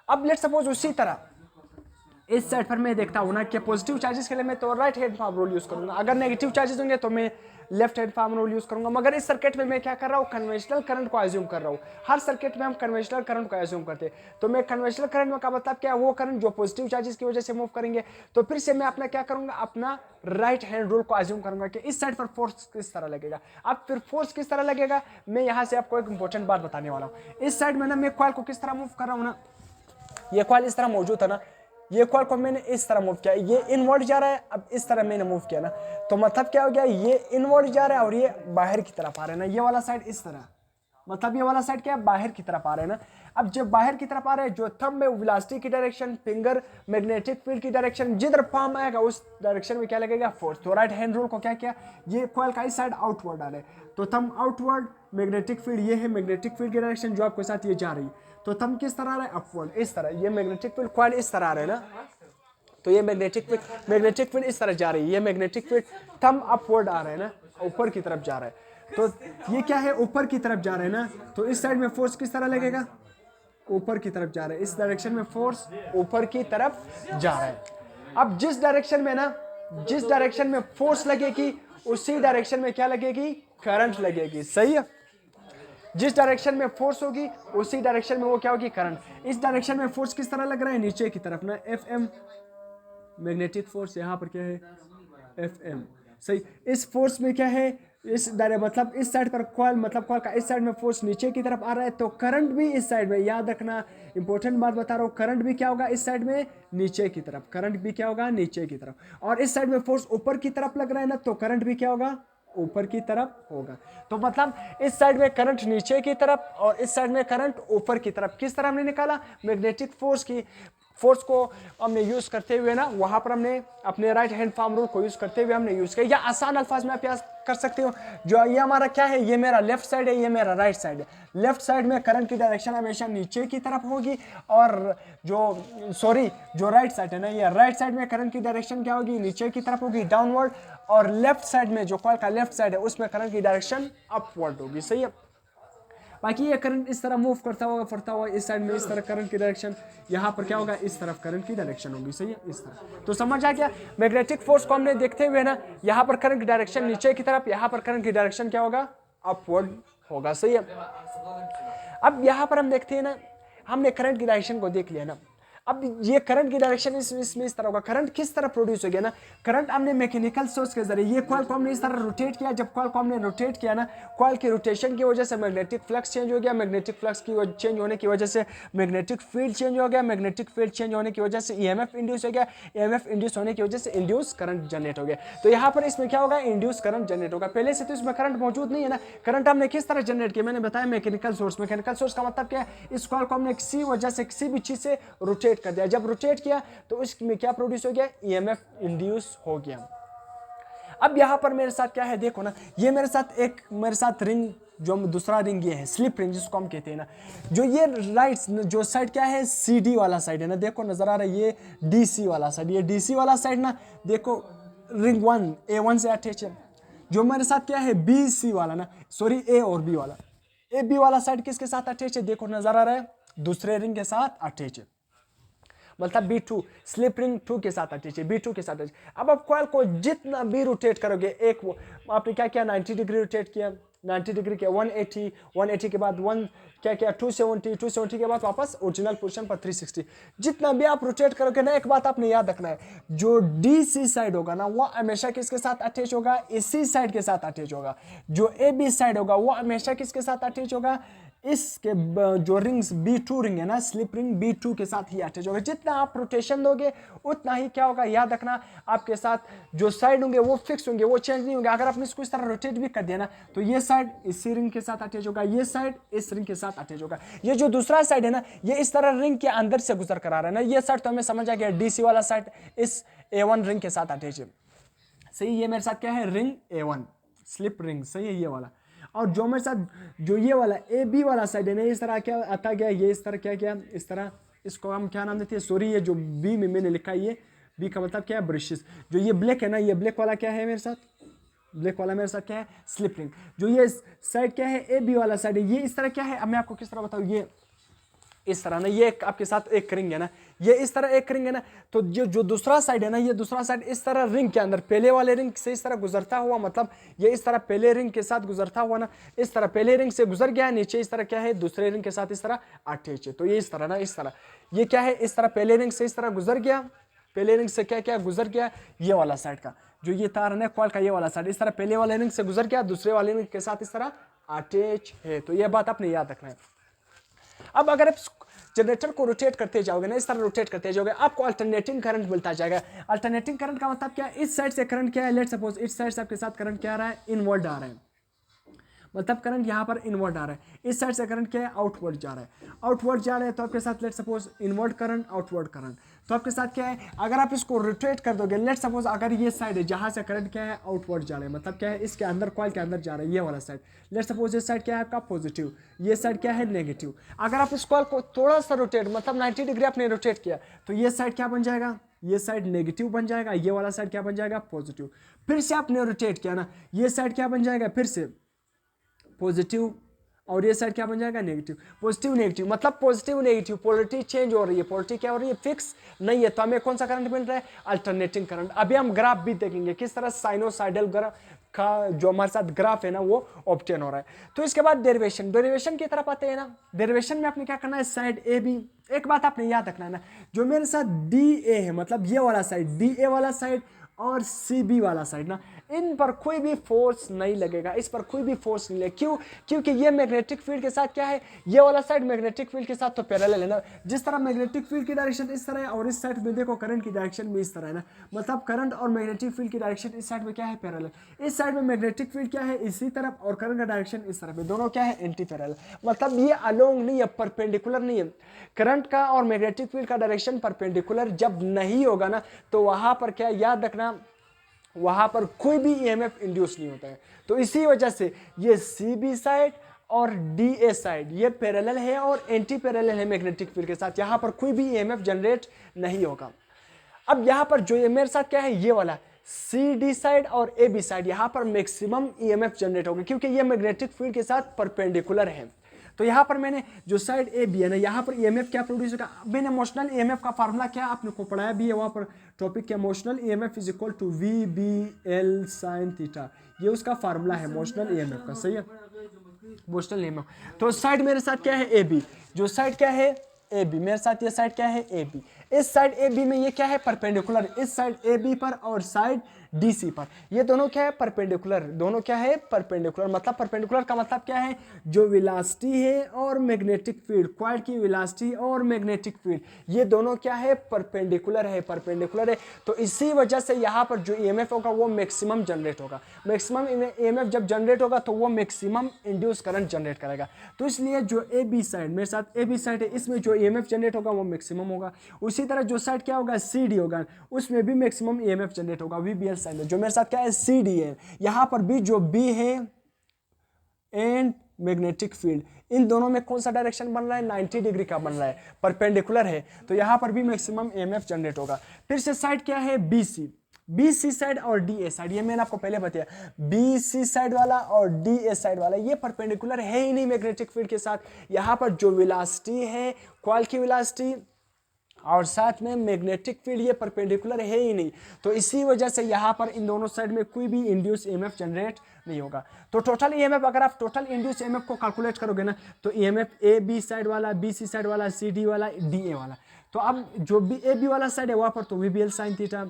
अब लेट सपोज उसी तरह इस साइड पर मैं देखता हूँ ना कि पॉजिटिव चार्जेस के लिए मैं तो right hand palm rule use करूंगा, अगर नेगेटिव चार्जेस होंगे तो मैं left hand palm rule use करूंगा। मगर इस सर्किट में मैं क्या कर रहा हूँ, कन्वेंशनल करंट को एज्यूम कर रहा हूँ। हर सर्किट में हम कन्वेंशनल करंट को एज्यूम करते हैं, तो मैं कन्वेंशनल करंट में का मतलब क्या है, वो करंट जो पॉजिटिव चार्जेस की वजह से मूव करेंगे। तो फिर से मैं अपना क्या करूंगा, अपना राइट हैंड रूल को एज्यूम करूंगा कि इस साइड पर फोर्स किस तरह लगेगा। अब फिर फोर्स किस तरह लगेगा, मैं यहाँ से आपको एक इंपॉर्टेंट बात बताने वाला हूँ। इस साइड में ना मैं कॉइल को किस तरह मूव कर रहा हूँ ना, ये कॉइल इस तरह मौजूद है ना, ये कॉइल को मैंने इस तरह मूव किया, ये इनवर्ड जा रहा है, अब इस तरह मैंने मूव किया ना, तो मतलब क्या हो गया, ये इनवर्ड जा रहा है और ये बाहर की तरफ आ रहा है ना, ये वाला साइड इस तरह, मतलब ये वाला साइड क्या है, बाहर की तरफ आ रहा है ना। अब जब बाहर की तरफ आ रहा है, जो थंब में वेलोसिटी की डायरेक्शन, फिंगर मैग्नेटिक फील्ड की डायरेक्शन, जिधर पाम आएगा उस डायरेक्शन में क्या लगेगा, फोर्स। तो राइट हैंड रूल को क्या किया, ये कॉइल का इस साइड आउटवर्ड आ रहा है, तो थंब आउटवर्ड, मैग्नेटिक फील्ड ये है, मैग्नेटिक फील्ड की डायरेक्शन जो आपके साथ ये जा रही है, तो थंब किस तरह आ रहा है, अपवर्ड, इस तरह। ये मैग्नेटिक फील्ड कॉइल इस तरह आ रहा है ना, तो ये मैग्नेटिक फील्ड इस तरह जा रही है, ये मैग्नेटिक फील्ड थंब अपवर्ड आ रहा है ना, ऊपर की तरफ जा रहा है, तो ये क्या है, ऊपर की तरफ जा रहा है ना, तो इस साइड में फोर्स किस तरह लगेगा, ऊपर की तरफ जा रहा है, इस डायरेक्शन में फोर्स ऊपर की तरफ जा रहा है। अब जिस डायरेक्शन में ना, जिस डायरेक्शन में फोर्स लगेगी उसी डायरेक्शन में क्या लगेगी, करंट लगेगी, सही है। जिस डायरेक्शन में फोर्स होगी उसी डायरेक्शन में वो क्या होगी, करंट। इस डायरेक्शन में फोर्स किस तरह लग रहा है, नीचे की तरफ ना, एफ एम मैग्नेटिक फोर्स, यहाँ पर क्या है, एफ एम, सही। इस फोर्स में क्या है, इस मतलब इस साइड पर कॉइल, मतलब कॉइल का इस साइड में फोर्स नीचे की तरफ आ रहा है, तो करंट भी इस साइड में, याद रखना इंपॉर्टेंट बात बता रहा हूँ, करंट भी क्या होगा इस साइड में, नीचे की तरफ, करंट भी क्या होगा, नीचे की तरफ। और इस साइड में फोर्स ऊपर की तरफ लग रहा है ना, तो करंट भी क्या होगा, ऊपर की तरफ होगा। तो मतलब इस साइड में करंट नीचे की तरफ और इस साइड में करंट ऊपर की तरफ। किस तरह हमने निकाला, मैग्नेटिक फोर्स की फोर्स को हमने यूज़ करते हुए ना वहाँ पर हमने अपने राइट हैंड फार्म रूल को यूज़ करते हुए हमने यूज़ किया। या आसान अल्फाज में आप क्या कर सकते हो, जो ये हमारा क्या है, ये मेरा लेफ्ट साइड है, ये मेरा राइट साइड है। लेफ्ट साइड में करंट की डायरेक्शन हमेशा नीचे की तरफ होगी, और जो राइट साइड है ना, ये राइट साइड में करंट की डायरेक्शन क्या होगी, नीचे की तरफ होगी, डाउनवर्ड। और लेफ्ट साइड में जो कॉइल का लेफ्ट साइड है उसमें करंट की डायरेक्शन अपवर्ड होगी। सही है। बाकी ये करंट इस तरह मूव करता होगा, फरता हुआ इस साइड में, इस तरह करंट की डायरेक्शन, यहाँ पर क्या होगा, इस तरफ करंट की डायरेक्शन होगी। सही है, इस तरह। तो समझ आ गया। मैग्नेटिक फोर्स को हमने देखते हुए ना, यहाँ पर करंट की डायरेक्शन नीचे की तरफ, यहाँ पर करंट की डायरेक्शन क्या होगा, अपवर्ड होगा। सही है। अब यहाँ पर हम देखते हैं ना, हमने करंट की डायरेक्शन को देख लिया ना, अब ये करंट की डायरेक्शन इसमें इस तरह होगा। करंट किस तरह प्रोड्यूस हो गया ना, करंट हमने मैकेनिकल सोर्स के जरिए, ये कॉइल को हमने इस तरह रोटेट किया। जब कॉइल को हमने रोटेट किया ना, कॉइल की रोटेशन की वजह से मैग्नेटिक फ्लक्स चेंज हो गया। मैग्नेटिक फ्लक्स की चेंज होने की वजह से मैग्नेटिक फील्ड चेंज हो गया। मैग्नेटिक फील्ड चेंज होने की वजह से ईएमएफ इंड्यूस हो गया। ईएमएफ इंड्यूस होने की वजह से इंड्यूस करंट जनरेट हो गया। तो यहाँ पर इसमें क्या होगा, इंड्यूस करंट जनरेट होगा। पहले से तो इसमें करंट मौजूद नहीं है ना। करंट हमने किस तरह जनरेट किया, मैंने बताया मैकेनिकल सोर्स। मैकेनिकल सोर्स का मतलब क्या है, इस कॉइल को हमने किसी वजह से, किसी भी चीज से रोटेट कर दिया। जब रोटेट किया तो इसमें क्या प्रोड्यूस हो गया, ईएमएफ इंड्यूस हो गया। अब यहां पर मेरे साथ क्या है, देखो ना, ये मेरे साथ रिंग, जो दूसरा रिंग ये है स्लिप रिंग जिसको हम कहते हैं ना, जो ये राइट जो साइड क्या है, सीडी वाला साइड है ना, देखो नजर आ रहा है, ये डीसी वाला साइड, ये डीसी वाला साइड ना, देखो रिंग 1 A1 से अटैच है। जो मेरे साथ क्या है, BC वाला ना, सॉरी A और B वाला, AB वाला साइड किसके साथ अटैच है, देखो नजर आ रहा है, दूसरे रिंग के साथ अटैच है। मतलब B2 स्लिप रिंग 2 के साथ अटैच है, B2 के साथ अटैच। अब आप कॉइल को जितना भी रोटेट करोगे, एक वो आपने क्या किया, 90 डिग्री रोटेट किया, 90 डिग्री किया, 180 के बाद 1 क्या किया, 270 के बाद वापस ओरिजिनल पोजीशन पर 360। जितना भी आप रोटेट करोगे ना, एक बात आपने याद रखना है, जो DC साइड होगा ना, वो हमेशा किसके साथ अटैच होगा, AC साइड के साथ अटैच होगा। जो AB साइड होगा वो हमेशा किसके साथ अटैच होगा, इसके जो रिंग्स B2 रिंग है ना, स्लिप रिंग B2 के साथ ही अटैच होगा। जितना आप रोटेशन दोगे उतना ही क्या होगा, याद रखना, आपके साथ जो साइड होंगे वो फिक्स होंगे, वो चेंज नहीं होंगे। अगर आपने इसको इस तरह रोटेट भी कर दिया ना, तो ये साइड इसी रिंग के साथ अटैच होगा, ये साइड इस रिंग के साथ अटैच होगा। ये जो दूसरा साइड है ना, ये इस तरह रिंग के अंदर से गुजर कर आ रहा है ना, ये साइड तो हमें समझ आ गया, DC वाला साइड इस A1 रिंग के साथ अटैच है। सही, ये मेरे साथ क्या है, रिंग A1 स्लिप रिंग। सही है, ये वाला। और जो मेरे साथ जो ये वाला AB वाला साइड है ना, इस तरह क्या आता गया, ये इस तरह क्या गया, इस तरह, इसको हम क्या नाम देते हैं, सॉरी ये जो B में मैंने लिखा है, ये B का मतलब क्या है, ब्रशेस। जो ये ब्लैक है ना, ये ब्लैक वाला क्या है मेरे साथ, ब्लैक वाला मेरे साथ क्या है, स्लिप रिंग। जो ये साइड क्या है, AB वाला साइड है, ये इस तरह क्या है, अब मैं आपको किस तरह बताऊँ, ये इस तरह ना, ये आपके साथ एक रिंग है ना, ये इस तरह एक रिंग है ना, तो जो दूसरा साइड है ना, ये दूसरा साइड इस तरह रिंग के अंदर पहले वाले रिंग से इस तरह गुजरता हुआ, मतलब ये इस तरह पहले रिंग के साथ गुजरता हुआ ना, इस तरह पहले रिंग से गुजर गया, नीचे इस तरह क्या है, दूसरे रिंग के साथ इस तरह अटैच है। तो ये इस तरह ना, इस तरह ये क्या है, इस तरह पहले रिंग से इस तरह गुजर गया, पहले रिंग से क्या क्या गुजर गया, ये वाला साइड का जो ये तार है कॉइल का, ये वाला साइड इस तरह पहले वाले रिंग से गुजर गया, दूसरे वाले रिंग के साथ इस तरह अटैच है। तो ये बात आपने याद रखना है। अब अगर आप जनरेटर को रोटेट करते जाओगे ना, इस तरह रोटेट करते जाओगे, आपको अल्टरनेटिंग करंट मिलता जाएगा। अल्टरनेटिंग करंट का मतलब क्या है, इस साइड से करंट क्या है, लेट्स सपोज इस साइड से आपके साथ करंट क्या आ रहा है, इनवर्ड आ रहा है, मतलब करंट यहाँ पर इनवर्ड आ रहा है। इस साइड से करंट क्या है, आउटवर्ड जा रहा है, आउटवर्ड जा रहा है, तो आपके साथ let suppose inward current, outward current, तो आपके साथ क्या है, अगर आप इसको रोटेट कर दोगे, लेट सपोज अगर ये साइड है जहाँ से करंट क्या है, आउटवर्ड जा रहा है, मतलब क्या है, इसके अंदर कॉइल के अंदर जा रहा है, ये वाला साइड, लेट सपोज ये साइड क्या है आपका पॉजिटिव, ये साइड क्या है नेगेटिव। अगर आप इस कॉइल को थोड़ा सा रोटेट, मतलब 90 डिग्री आपने रोटेट किया, तो ये साइड क्या बन जाएगा, ये साइड नेगेटिव बन जाएगा, ये वाला साइड क्या बन जाएगा, पॉजिटिव। फिर से आपने रोटेट किया ना, ये साइड क्या बन जाएगा, फिर से पॉजिटिव, और ये साइड क्या बन जाएगा, नेगेटिव। पॉजिटिव नेगेटिव मतलब पॉजिटिव नेगेटिव, पोलरिटी चेंज हो रही है, पोलरिटी क्या हो रही है, फिक्स नहीं है। तो हमें कौन सा करंट मिल रहा है, अल्टरनेटिंग करंट। अभी हम ग्राफ भी देखेंगे किस तरह साइनोसाइडल ग्राफ का जो हमारे साथ ग्राफ है ना वो ऑब्टेन हो रहा है। तो इसके बाद डेरिवेशन, डेरिवेशन की तरफ आते हैं ना। डेरिवेशन में आपने क्या करना है, साइड ए बी, एक बात आपने याद रखना है ना, जो मेरे साथ डी ए है, मतलब ये वाला साइड डी ए वाला साइड और सी बी वाला साइड ना, इन पर कोई भी फोर्स नहीं लगेगा, इस पर कोई भी फोर्स नहीं लगेगा। क्यों? क्योंकि ये मैग्नेटिक फील्ड के साथ क्या है, ये वाला साइड मैग्नेटिक फील्ड के साथ तो पैरेलल है ना। जिस तरह मैग्नेटिक फील्ड की डायरेक्शन इस तरह है और इस साइड में देखो करंट की डायरेक्शन भी इस तरह है ना, मतलब करंट और मैग्नेटिक फील्ड की डायरेक्शन इस साइड में क्या है, पैरेलल। इस साइड में मैग्नेटिक फील्ड क्या है, इसी तरफ, और करंट का डायरेक्शन इस तरफ है, दोनों क्या है, एंटी पैरेलल। मतलब ये अलोंग नहीं है, परपेंडिकुलर नहीं है। करंट का और मैग्नेटिक फील्ड का डायरेक्शन परपेंडिकुलर जब नहीं होगा ना, तो वहां पर क्या याद रखना, वहां पर कोई भी ईएमएफ इंड्यूस नहीं होता है। तो इसी वजह से ये सी बी साइड और डी ए साइड ये पैरेलल है और एंटी पैरेलल है मैग्नेटिक फील्ड के साथ, यहां पर कोई भी ईएमएफ जनरेट नहीं होगा। अब यहां पर जो ये मेरे साथ क्या है, ये वाला सी डी साइड और ए बी साइड, यहां पर मैक्सिमम ईएमएफ जनरेट होगा क्योंकि ये मैग्नेटिक फील्ड के साथ परपेंडिकुलर है। तो यहाँ पर मैंने जो साइड ए बी है ना, यहाँ पर ईएमएफ क्या प्रोड्यूस होगा, मैंने मोशनल ईएमएफ का फार्मूला क्या आपने को पढ़ाया भी है वहाँ पर टॉपिक क्या, motional EMF is equal to V B L sine theta, ये उसका फार्मूला है मोशनल ईएमएफ का, सही है, मोशनल ईएमएफ। तो साइड मेरे साथ क्या है, ए बी, जो साइड क्या है ए बी, मेरे साथ ये साइड क्या है ए बी, इस साइड ए बी में ये क्या है परपेंडिकुलर, इस साइड ए बी पर और साइड डी सी पर, ये दोनों क्या है परपेंडिकुलर, दोनों क्या है परपेंडिकुलर। मतलब परपेंडिकुलर का मतलब क्या है, जो वेलोसिटी है और मैग्नेटिक फील्ड, कॉइल की वेलोसिटी और मैग्नेटिक फील्ड ये दोनों क्या है परपेंडिकुलर है, परपेंडिकुलर है। तो इसी वजह से यहाँ पर जो ईएमएफ होगा वो मैक्सिमम जनरेट होगा, मैक्सिमम ईएमएफ जब जनरेट होगा तो वो मैक्सिमम इंड्यूस करंट जनरेट करेगा। तो इसलिए जो ए बी साइड, मेरे साथ ए बी साइड है, इसमें जो ईएमएफ जनरेट होगा वो मैक्सिमम होगा। उसी तरह जो साइड क्या होगा सी डी होगा, उसमें भी मैक्सिमम ईएमएफ जनरेट होगा वी बी एल साइड में। जो मेरे साथ क्या है सी डी है, यहां पर भी जो बी है एंड मैग्नेटिक फील्ड, इन दोनों में कौन सा डायरेक्शन बन रहा है, 90 डिग्री का बन रहा है, परपेंडिकुलर है, तो यहां पर भी मैक्सिमम ईएमएफ जनरेट होगा। फिर से साइड क्या है B C, B C side और डी ए साइड, ये मैंने आपको पहले बताया, बी सी साइड वाला और डी ए साइड वाला ये परपेंडिकुलर है ही नहीं मैग्नेटिक फील्ड के साथ। यहां पर जो वेलोसिटी है, कॉइल की वेलोसिटी और साथ में मैग्नेटिक फील्ड ये परपेंडिकुलर है ही नहीं। तो इसी वजह से यहाँ पर इन दोनों साइड में कोई भी इंड्यूस ईएमएफ जनरेट नहीं होगा। तो टोटल ईएमएफ अगर आप टोटल इंड्यूस ईएमएफ को कैलकुलेट करोगे ना, तो ईएमएफ ए बी साइड वाला, बी सी साइड वाला, सी डी वाला, डी ए वाला, तो अब जो बी ए बी वाला साइड है वहाँ पर तो V B L sine theta,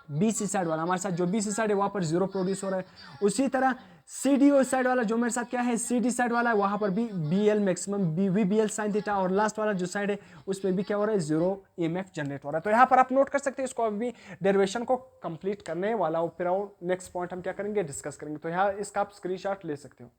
B C side वाला हमारे साथ जो बी सी साइड है वहाँ पर जीरो प्रोड्यूस हो रहा है। उसी तरह सी डी साइड वाला जो मेरे साथ क्या है सी डी साइड वाला है, वहाँ पर भी B L maximum B V B L sine theta, और लास्ट वाला जो साइड है उसमें भी क्या हो रहा है जीरो ईएमएफ जनरेट हो रहा है। तो यहाँ पर आप नोट कर सकते हैं, इसको अभी डेरिवेशन को कंप्लीट करने वाला हूँ, फिर नेक्स्ट पॉइंट हम क्या करेंगे डिस्कस करेंगे। तो यहाँ इसका आप स्क्रीनशॉट ले सकते हो।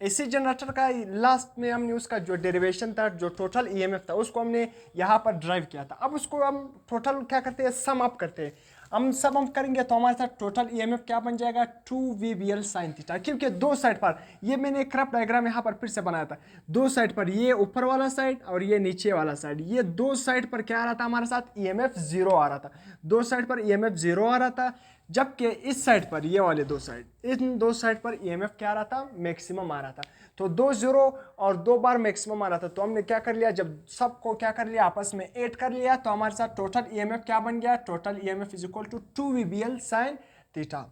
एसी जनरेटर का लास्ट में हमने उसका जो डेरिवेशन था, जो टोटल ईएमएफ था, उसको हमने यहाँ पर ड्राइव किया था। अब उसको हम टोटल क्या करते हैं, सम अप करते हैं। हम सम अप करेंगे तो हमारे साथ टोटल ईएमएफ क्या बन जाएगा 2VBL sin थीटा, क्योंकि दो साइड पर, ये मैंने एक रफ डायग्राम यहाँ पर फिर से बनाया था, दो साइड पर, ये ऊपर वाला साइड और ये नीचे वाला साइड, ये दो साइड पर क्या आ रहा था हमारे साथ ईएमएफ जीरो आ रहा था, दो साइड पर ईएमएफ जीरो आ रहा था, जबकि इस साइड पर, ये वाले दो साइड, इन दो साइड पर ईएमएफ क्या आ रहा था, मैक्सिमम आ रहा था। तो दो जीरो और दो बार मैक्सिमम आ रहा था, तो हमने क्या कर लिया, जब सबको क्या कर लिया आपस में ऐड कर लिया, तो हमारे साथ टोटल ईएमएफ क्या बन गया, total EMF is equal to 2VBL sin theta.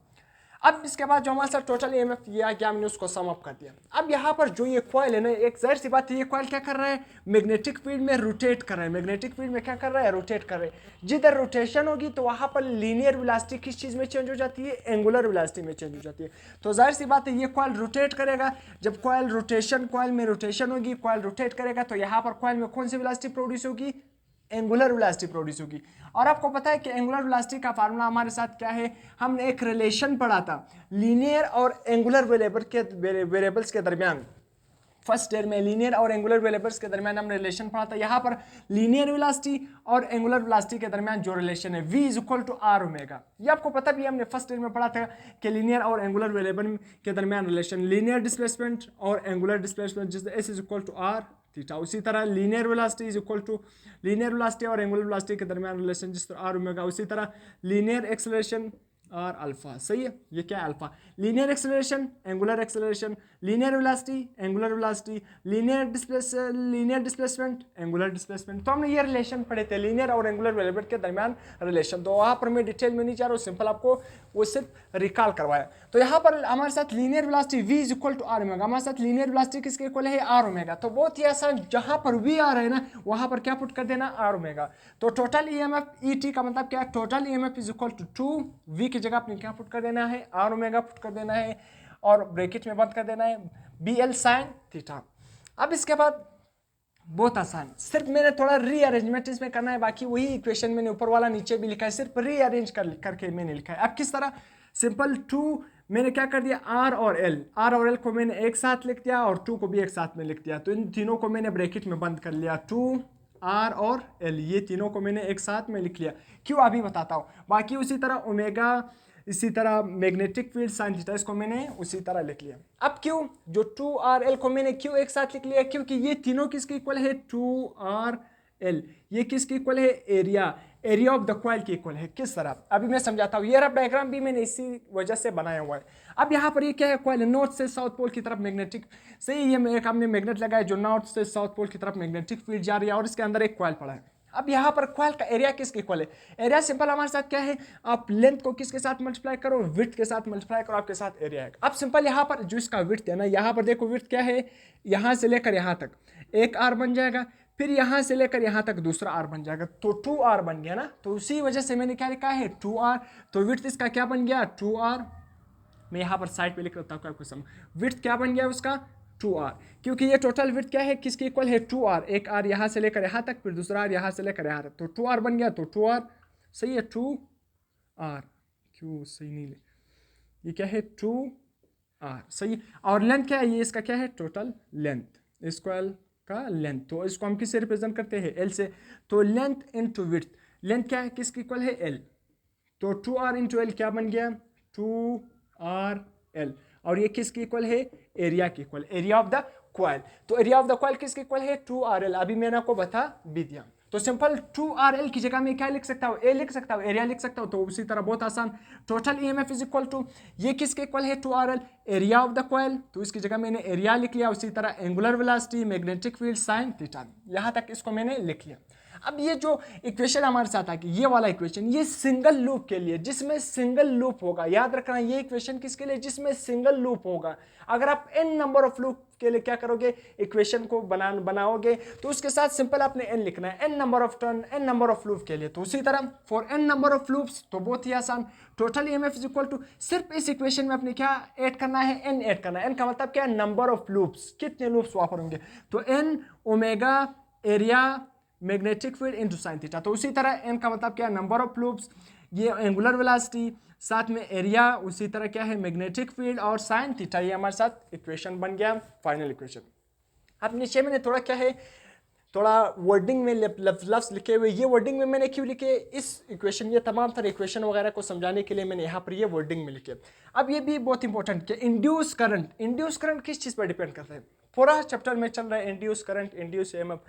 अब इसके बाद जो हमारे साथ टोटल ईएमएफ किया क्या, हमने उसको सम अप कर दिया। अब यहाँ पर जो ये कॉइल है ना, एक जाहिर सी बात है, ये कॉइल क्या कर रहा है, मैग्नेटिक फील्ड में रोटेट कर रहा है, मैग्नेटिक फील्ड में क्या कर रहा है, रोटेट कर रहा है। जिधर रोटेशन होगी तो वहाँ पर लीनियर वेलोसिटी किस चीज़ में चेंज हो जाती है, एंगुलर वेलोसिटी में चेंज हो जाती है। तो जाहिर सी बात है, ये कॉइल रोटेट करेगा, जब कॉइल में रोटेशन होगी, कॉइल रोटेट करेगा, तो यहाँ पर कॉइल में कौन सी वेलोसिटी प्रोड्यूस होगी, एंगुलर वेलोसिटी प्रोड्यूस होगी। और आपको पता है कि एंगुलर वेलोसिटी का फार्मूला हमारे साथ क्या है, हमने एक रिलेशन पढ़ा था लीनियर और एंगुलर वेरिएबल्स के दरमियान, फर्स्ट ईयर में लीनियर और एंगुलर वेरिएबल्स के दरमियान हमने रिलेशन पढ़ा था। यहाँ पर लीनियर वेलोसिटी और एंगुलर वेलोसिटी के दरमियान जो रिलेशन है V is equal to R omega, ये आपको पता भी है, हमने फर्स्ट ईयर में पढ़ा था कि लीनियर और एंगुलर वेरिएबल के दरमियान रिलेशन, लीनियर डिस्प्लेसमेंट और एंगुलर डिस्प्लेसमेंट जिससे S is equal to R theta. उसी तरह linear velocity is equal to linear velocity और एंगुलर वेलोसिटी के दरमियान रिलेशन जिस तरह R ओमेगा। उसी तरह लीनियर एक्सेलरेशन आर अल्फा, सही है। ये क्या है alpha. Linear acceleration, angular acceleration, linear velocity, angular velocity, linear displacement, angular displacement. तो हमने ये रिलेशन पढ़े थे लीनियर और एंगुलर वेलोसिटी के दरमियान रिलेशन। तो वहाँ पर मैं डिटेल में नहीं जा रहा हूँ, सिंपल आपको वो सिर्फ रिकॉल करवाया। तो यहाँ पर हमारे साथ linear velocity v is equal to R omega, हमारे साथ लीनियर वेलोसिटी किसके इक्वल है आर ओमेगा। तो बहुत ही आसान, जहाँ पर v आ रहा है ना वहाँ पर क्या पुट कर देना आर ओमेगा। तो टोटल ईएमएफ ईटी का मतलब क्या है, total EMF is equal to 2 v की जगह आपने क्या पुट कर देना है आर ओमेगा पुट कर देना है और ब्रैकेट में बंद कर देना है बी एल साइन थीटा। अब इसके बाद बहुत आसान, सिर्फ मैंने थोड़ा रीअरेंजमेंट इसमें करना है, बाकी वही इक्वेशन मैंने ऊपर वाला नीचे भी लिखा है, सिर्फ रीअरेंज करके मैंने लिखा है। अब किस तरह, सिंपल 2 मैंने क्या कर दिया आर और एल को मैंने एक साथ लिख दिया और 2 को भी एक साथ में लिख दिया। तो इन तीनों को मैंने ब्रैकेट में बंद कर लिया, 2 आर और एल, ये तीनों को मैंने एक साथ में लिख लिया। क्यों अभी बताता हूँ। बाकी उसी तरह ओमेगा, इसी तरह मैग्नेटिक फील्ड साइन थीटा, इसको मैंने उसी तरह लिख लिया। अब क्यों जो 2RL को मैंने क्यों एक साथ लिख लिया, क्योंकि ये तीनों किसके इक्वल है 2RL, ये किसके इक्वल है एरिया ऑफ द कॉइल के इक्वल है। किस तरह अभी मैं समझाता हूँ। ये रफ डायग्राम भी मैंने इसी वजह से बनाया हुआ है। अब यहाँ पर ये क्या है, कॉइल नॉर्थ से साउथ पोल की तरफ मैग्नेटिक, सही, ये एक हमने मैग्नेट लगाया जो नॉर्थ से साउथ पोल की तरफ मैग्नेटिक फील्ड जा रही है और इसके अंदर एक कॉइल पड़ा है। अब यहाँ पर कॉइल का एरिया किसके इक्वल है, एरिया सिंपल हमारे साथ क्या है, आप लेंथ को किसके साथ मल्टीप्लाई करो, विड्थ के साथ मल्टीप्लाई करो, आपके साथ एरिया है। अब सिंपल यहाँ पर जो इसका विड्थ है ना, यहाँ पर देखो विड्थ क्या है, यहाँ से लेकर यहाँ तक एक आर बन जाएगा, फिर यहाँ से लेकर यहाँ तक दूसरा आर बन जाएगा, तो 2R बन गया ना। तो उसी वजह से मैंने क्या लिखा है 2R। तो विड्थ इसका क्या बन गया 2R, मैं यहाँ पर साइड पे लिख देता हूँ आपको समझ। विड्थ क्या बन गया उसका 2R, क्योंकि ये टोटल विड्थ क्या है किसके इक्वल है 2R, एक आर यहाँ से लेकर यहाँ तक, फिर दूसरा आर यहाँ से लेकर यहाँ तक, तो 2R बन गया। तो 2R सही है, 2R, क्यों सही नहीं ले, ये क्या है 2R सही। और लेंथ क्या है, ये इसका क्या है टोटल लेंथ, इस कॉइल का लेंथ। तो इसको हम किससे रिप्रेजेंट करते हैं L से। तो लेंथ इंटू विड्थ, लेंथ क्या है किसके इक्वल है L, तो 2R इंटू L क्या बन गया 2RL, और ये किसके इक्वल है एरिया के equal, area of the coil. तो एरिया ऑफ द कॉइल किसके इक्वल है 2RL, अभी मैंने आपको बता भी दिया। तो सिंपल 2RL की जगह में क्या लिख सकता हूँ, ए लिख सकता हूँ, एरिया लिख सकता हूँ। तो उसी तरह बहुत आसान, total EMF is equal to, ये किसके इक्वल है 2RL, area of the coil, तो इसकी जगह मैंने एरिया लिख लिया। उसी तरह angular velocity, magnetic field, sine theta, यहाँ तक इसको मैंने लिख लिया। अब ये जो इक्वेशन हमारे साथ आ गई, ये वाला इक्वेशन, ये सिंगल लूप के लिए, जिसमें सिंगल लूप होगा, याद रखना ये इक्वेशन किसके लिए, जिसमें सिंगल लूप होगा। अगर आप n नंबर ऑफ लूप के लिए क्या करोगे, इक्वेशन को बनाओगे, तो उसके साथ सिंपल आपने n लिखना है, n number of turn, n number of loop के लिए। तो उसी तरह for n number of loops, तो बहुत ही आसान, total EMF is equal to, सिर्फ इस इक्वेशन में अपने क्या ऐड करना है, n ऐड करना है। n का मतलब क्या है, नंबर ऑफ लूप्स, कितने लूप्स वहां पर होंगे। तो n omega area magnetic field into sine theta. तो उसी तरह n का मतलब क्या है, नंबर ऑफ लूप्स, ये एंगुलर वेलोसिटी, साथ में एरिया, उसी तरह क्या है मैग्नेटिक फील्ड और साइन थीटा। ये हमारे साथ इक्वेशन बन गया, फाइनल इक्वेशन। अब नीचे मैंने थोड़ा क्या है, थोड़ा वर्डिंग में लफ्ज़ लिखे हुए, ये वर्डिंग में मैंने क्यों लिखे, इस इक्वेशन, ये तमाम तरह इक्वेशन वगैरह को समझाने के लिए मैंने यहाँ पर ये वर्डिंग में लिखे। अब ये भी बहुत इंपॉर्टेंट कि इंड्यूस करंट किस चीज़ पर डिपेंड करता है, पूरा चैप्टर में चल रहा है इंड्यूस करंट, इंड्यूस ईएमएफ।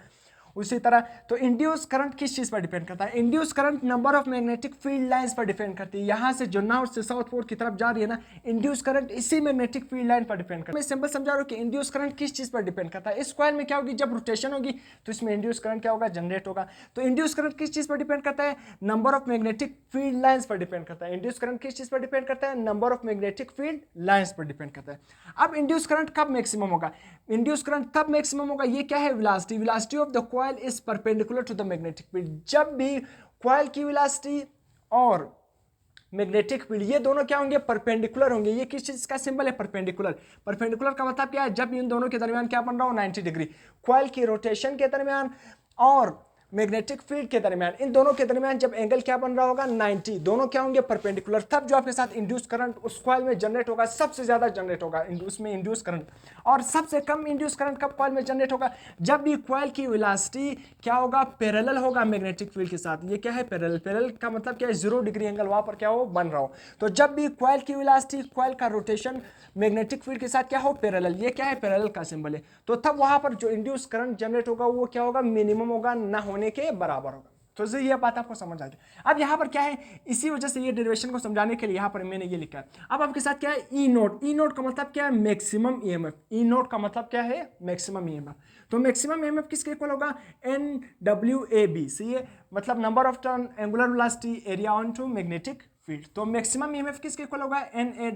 उसी तरह तो इंड्यूस करंट किस चीज पर डिपेंड करता है, induce current number of magnetic field lines पर डिपेंड करती है। यहाँ से जो नॉर्थ से साउथ पोल की तरफ जा रही है ना, इंड्यूस करंट इसी मैग्नेटिक फील्ड लाइन पर डिपेंड करता है। मैं सिंपल समझा रहा हूँ कि इंड्यूस करंट किस चीज पर डिपेंड करता है। इस कॉइल में क्या होगी, जब रोटेशन होगी तो इसमें इंड्यूस करंट क्या होगा, जनरेट होगा। तो इंड्यूस करंट किस चीज पर डिपेंड करता है, number of magnetic field lines पर डिपेंड करता है। इंड्यूस करंट किस चीज पर डिपेंड करता है, number of magnetic field lines पर डिपेंड करता है। अब इंड्यूस करंट कब मैक्सिमम होगा, इंड्यूस करंट तब मैक्सिमम होगा, ये क्या है velocity, velocity of the coil is perpendicular to the magnetic field. जब भी कॉइल की वेलोसिटी और मैग्नेटिक फील्ड ये दोनों क्या होंगे, परपेंडिकुलर होंगे। ये किस चीज का सिंबल है, परपेंडिकुलर। परपेंडिकुलर का मतलब क्या है, जब इन दोनों के दरमियान क्या बन रहा हो 90 डिग्री, कॉइल की रोटेशन के दरमियान और मैग्नेटिक फील्ड के दरमियान, इन दोनों के दरमियान जब एंगल क्या बन रहा होगा 90, दोनों क्या होंगे परपेंडिकुलर, तब जो आपके साथ इंड्यूस करंट उस कॉइल में जनरेट होगा, सबसे ज्यादा जनरेट होगा उसमें इंड्यूस करंट। और सबसे कम इंड्यूस करंट कब कॉइल में जनरेट होगा, जब भी कॉइल की वेलोसिटी क्या होगा, पैरेलल होगा मैग्नेटिक फील्ड के साथ। ये क्या है पैरेलल, पैरेलल का मतलब क्या है 0 डिग्री एंगल वहां पर क्या हो बन रहा हो। तो जब भी कॉइल की वेलोसिटी, कॉइल का रोटेशन मैग्नेटिक फील्ड के साथ क्या हो पैरेलल, ये क्या है पैरेलल का सिंबल है। तो तब वहां पर जो इंड्यूस करंट जनरेट होगा वो क्या होगा, मिनिमम होगा, ना होने के बराबर होगा। तो ये बात आपको समझ आ गई। अब यहाँ पर क्या है, इसी वजह से ये डेरिवेशन को समझाने के लिए यहाँ पर मैंने ये लिखा है। अब आपके साथ क्या है, ई नोट। ई नोट का मतलब क्या है, मैक्सिमम ईएमएफ। ई नोट का मतलब क्या है, मैक्सिमम ईएमएफ। तो मैक्सिमम ईएमएफ किसके इक्वल होगा, एन डब्ल्यू ए बी। सही है, मतलब number of turn angular velocity area on to magnetic field. तो मैक्सिमम ईएमएफ किसके इक्वल होगा, एन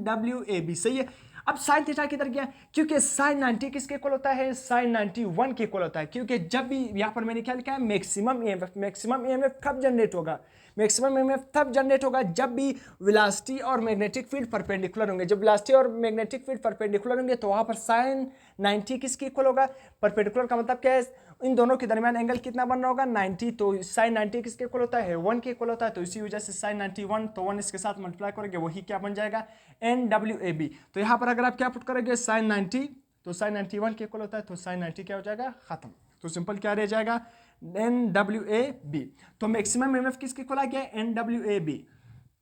डब्ल्यू ए बी। सही है। अब साइन थीटा किधर गया, क्योंकि साइन 90 किसके इक्वल होता है, साइन 91 के इक्वल होता है। क्योंकि जब भी यहाँ पर मैंने क्या लिखा है, मैक्सिमम ईएमएफ। मैक्सिमम ईएमएफ कब जनरेट होगा, मैक्सिमम ईएमएफ तब जनरेट होगा जब भी वेलोसिटी और मैग्नेटिक फील्ड परपेंडिकुलर होंगे। जब वेलोसिटी और मैग्नेटिक फील्ड परपेंडिकुलर होंगे तो वहां पर साइन 90 किसके इक्वल होगा, परपेंडिकुलर का मतलब क्या है, इन दोनों के दरमियान एंगल कितना बनना होगा, 90। तो साइन 90 किसके इक्वल होता है, 1 के इक्वल होता है। तो इसी वजह से साइन 91, तो 1 इसके साथ मल्टीप्लाई करेंगे, वही क्या बन जाएगा, एन डब्ल्यू ए बी। तो यहाँ पर अगर आप क्या पुट करेंगे, साइन 90, तो साइन 91 के इक्वल होता है, तो साइन 90 क्या हो जाएगा, खत्म। तो सिंपल क्या रह जाएगा, एन डब्ल्यू ए बी। तो मैक्सिमम ईएमएफ किसके इक्वल आ गया, एन डब्ल्यू ए बी।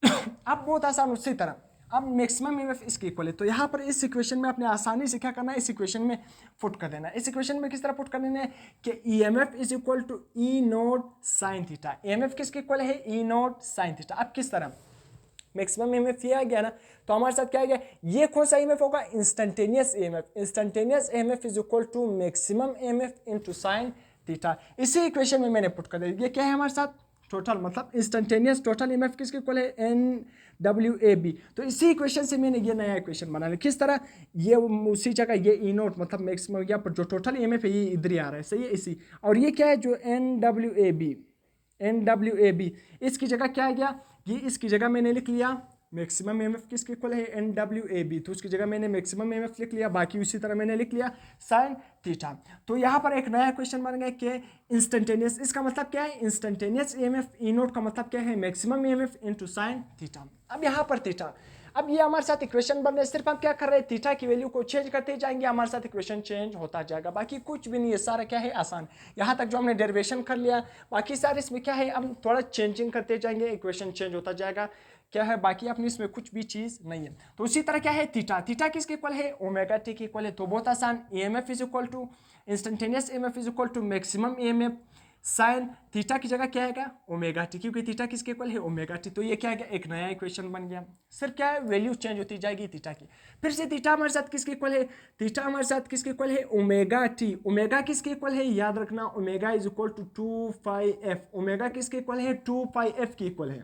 अब बहुत आसान, उसी तरह अब मैक्सिमम ईएमएफ इसके इक्वल है। तो यहाँ पर इस इक्वेशन में आपने आसानी से क्या करना है, इस इक्वेशन में पुट कर देना है। इस इक्वेशन में किस तरह पुट कर देना है कि EMF is equal to E naught sine theta. EMF किसके इक्वल है, ई नोट साइन थीटा। अब किस तरह, मैक्सिमम ईएमएफ ये आ गया ना, तो हमारे साथ क्या आ गया, ये कौन सा ईएमएफ होगा, instantaneous EMF. Instantaneous EMF is equal to maximum EMF into sine theta. इसी इक्वेशन में मैंने पुट कर दिया। ये क्या है हमारे साथ, टोटल, मतलब इंस्टेंटेनियस टोटल ईएमएफ किसके इक्वल है, एन डब्ल्यू ए बी। तो इसी इक्वेशन से मैंने ये नया इक्वेशन बना लिया। किस तरह, ये उसी जगह ये ई नोट मतलब मैक्सिमम, या पर जो टोटल ईएमएफ है ये इधर ही आ रहा है। सही है, इसी, और ये क्या है जो N W A B, N W A B, इसकी जगह क्या आ गया, ये इसकी जगह मैंने लिख लिया मैक्सिमम ईएमएफ किसके इक्वल है, एन डब्ल्यू ए बी। तो उसकी जगह मैंने मैक्सिमम ईएमएफ लिख लिया, बाकी उसी तरह मैंने लिख लिया साइन थीटा। तो यहाँ पर एक नया क्वेश्चन बन गया कि इंस्टेंटेनियस, इसका मतलब क्या है, इंस्टेंटेनियस ईएमएफ। ई नोट का मतलब क्या है, maximum EMF into sine theta. अब यहाँ पर थीटा, अब ये हमारे साथ इक्वेशन बन रहे हैं, सिर्फ हम क्या कर रहे हैं, थीटा की वैल्यू को चेंज करते जाएंगे, हमारे साथ इक्वेशन चेंज होता जाएगा। बाकी कुछ भी नहीं है, सारा क्या है, आसान। यहाँ तक जो हमने डेरिवेशन कर लिया, बाकी सारे इसमें क्या है, हम थोड़ा चेंजिंग करते जाएंगे, इक्वेशन चेंज होता जाएगा, क्या है, बाकी अपनी इसमें कुछ भी चीज नहीं है। तो उसी तरह क्या है, थीटा, थीटा किसके इक्वल है, ओमेगा टी के इक्वल है। तो बहुत आसान, EMF is equal to instantaneous EMF is equal to maximum EMF sine theta की जगह क्या आएगा, ओमेगा टी, क्योंकि थीटा किसके इक्वल है, ओमेगा टी। तो ये क्या है, एक नया इक्वेशन बन गया। सिर्फ क्या है, वैल्यू चेंज होती जाएगी थीटा की। फिर से थीटा हमारे साथ किसके इक्वल है, थीटा हमारे साथ किसके इक्वल है, ओमेगा टी। ओमेगा किसके इक्वल है, याद रखना, omega is equal to 2πf। Omega किसके इक्वल है, 2πf की इक्वल है।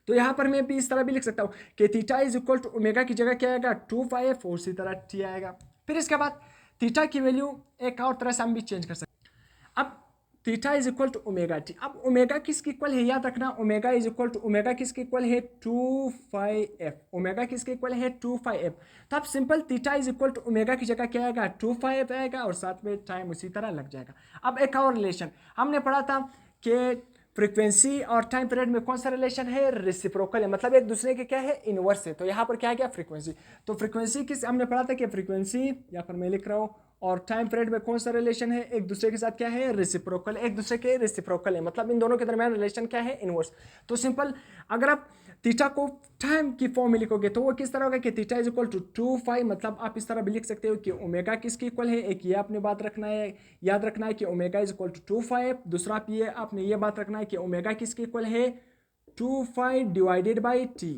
तो यहां पर मैं भी इस तरह भी लिख सकता हूं कि theta is equal to omega की जगह क्या आएगा, 2πf, और इसी तरह टी आएगा। फिर इसके बाद थीटा की वैल्यू एक और तरह से हम भी चेंज कर सकते हैं। अब theta is equal to omega T. अब ओमेगा किसके इक्वल है, याद रखना, omega is equal to, omega किसके इक्वल है, 2πf। ओमेगा किसके इक्वल है, 2πf। तो अब simple theta is equal to omega की जगह क्या आएगा, 2πf आएगा, और साथ में टाइम उसी तरह लग जाएगा। अब एक और रिलेशन हमने पढ़ा था कि फ्रीक्वेंसी और टाइम पीरियड में कौन सा रिलेशन है, रेसिप्रोकल है, मतलब एक दूसरे के क्या है, इनवर्स है। तो यहाँ पर क्या है, क्या फ्रीक्वेंसी। तो फ्रीक्वेंसी किस, हमने पढ़ा था कि फ्रीक्वेंसी, यहाँ पर मैं लिख रहा हूँ, और टाइम पीरियड में कौन सा रिलेशन है, एक दूसरे के साथ क्या है, रेसिप्रोकल, एक दूसरे के रेसिप्रोकल है, मतलब इन दोनों के दरमियान रिलेशन क्या है, इनवर्स। तो सिंपल अगर आप थीटा को टाइम की फॉर्म में लिखोगे तो वो किस तरह होगा कि थीटा इज इक्वल टू 2π, मतलब आप इस तरह भी लिख सकते हो कि ओमेगा किसके इक्वल है, एक ये आपने बात रखना है, याद रखना है कि ओमेगा इज इक्वल टू 2π। दूसरा आप ये आपने ये बात रखना है कि ओमेगा किसके इक्वल है, 2π डिवाइडेड बाई टी।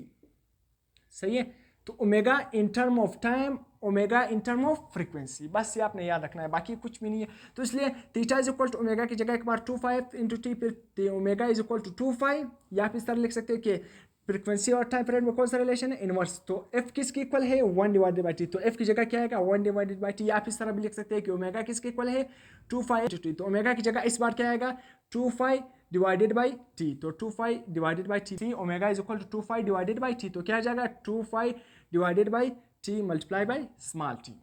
सही है, तो omega in term of time, omega in term of frequency, बस ये आपने याद रखना है, बाकी कुछ भी नहीं है। तो इसलिए theta is equal to omega की जगह एक बार 2π इंटू टी, फिर ओमेगा इज इक्वल टू 2π, या आप इस तरह लिख सकते हो कि फ्रीक्वेंसी और टाइम पीरियड में कौन सा रिलेशन है, इनवर्स। तो एफ किसके इक्वल है, 1 डिवाइडेड बाई टी। तो एफ की जगह क्या आएगा, 1 डिवाइडेड बाई टी। आप इस तरह भी लिख सकते हैं कि ओमेगा किसके इक्वल है, 2π टी। तो ओमेगा की जगह इस बार क्या आएगा, 2π डिवाइडेड बाई टी। तो 2π divided by T, omega is equal to 2π divided by T. तो क्या आ जाएगा, 2π divided by T multiply by small T.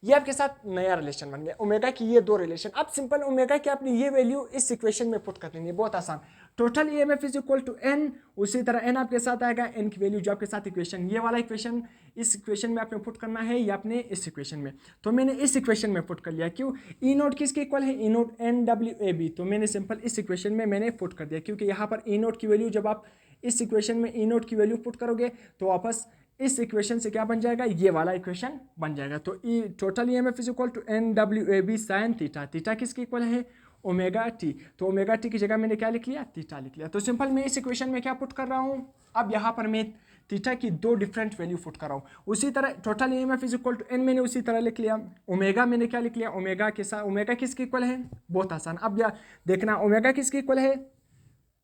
ये आपके साथ नया रिलेशन बन गया, ओमेगा की ये दो रिलेशन। अब सिंपल ओमेगा की आपने ये वैल्यू इस इक्वेशन में पुट कर देनी है, बहुत आसान। Total EMF is equal to N, उसी तरह एन आपके साथ आएगा, एन की वैल्यू जो आपके साथ इक्वेशन, ये वाला इक्वेशन इस इक्वेशन में आपने पुट करना है, या आपने इस इक्वेशन में। तो मैंने इस इक्वेशन में पुट कर लिया, क्यों, ई नोट किसके इक्वल है, E naught N W A B. तो मैंने सिंपल इस इक्वेशन में मैंने पुट कर दिया, क्योंकि यहाँ पर ई नोट की वैल्यू जब आप इस इक्वेशन में ई नोट की वैल्यू पुट करोगे तो वापस इस इक्वेशन से क्या बन जाएगा, ये वाला इक्वेशन बन जाएगा। तो total EMF is equal to N W A B sine theta. Theta किसके इक्वल है, ओमेगा टी। तो ओमेगा टी की जगह मैंने क्या लिख लिया, थीटा लिख लिया। तो सिंपल मैं इस इक्वेशन में क्या पुट कर रहा हूँ, अब यहाँ पर मैं थीटा की दो डिफरेंट वैल्यू पुट कर रहा हूँ। उसी तरह total EMF is equal to N मैंने उसी तरह लिख लिया। ओमेगा मैंने क्या लिख लिया, ओमेगा के साथ ओमेगा किसके इक्वल है, बहुत आसान। अब या देखना ओमेगा किसके इक्वल है,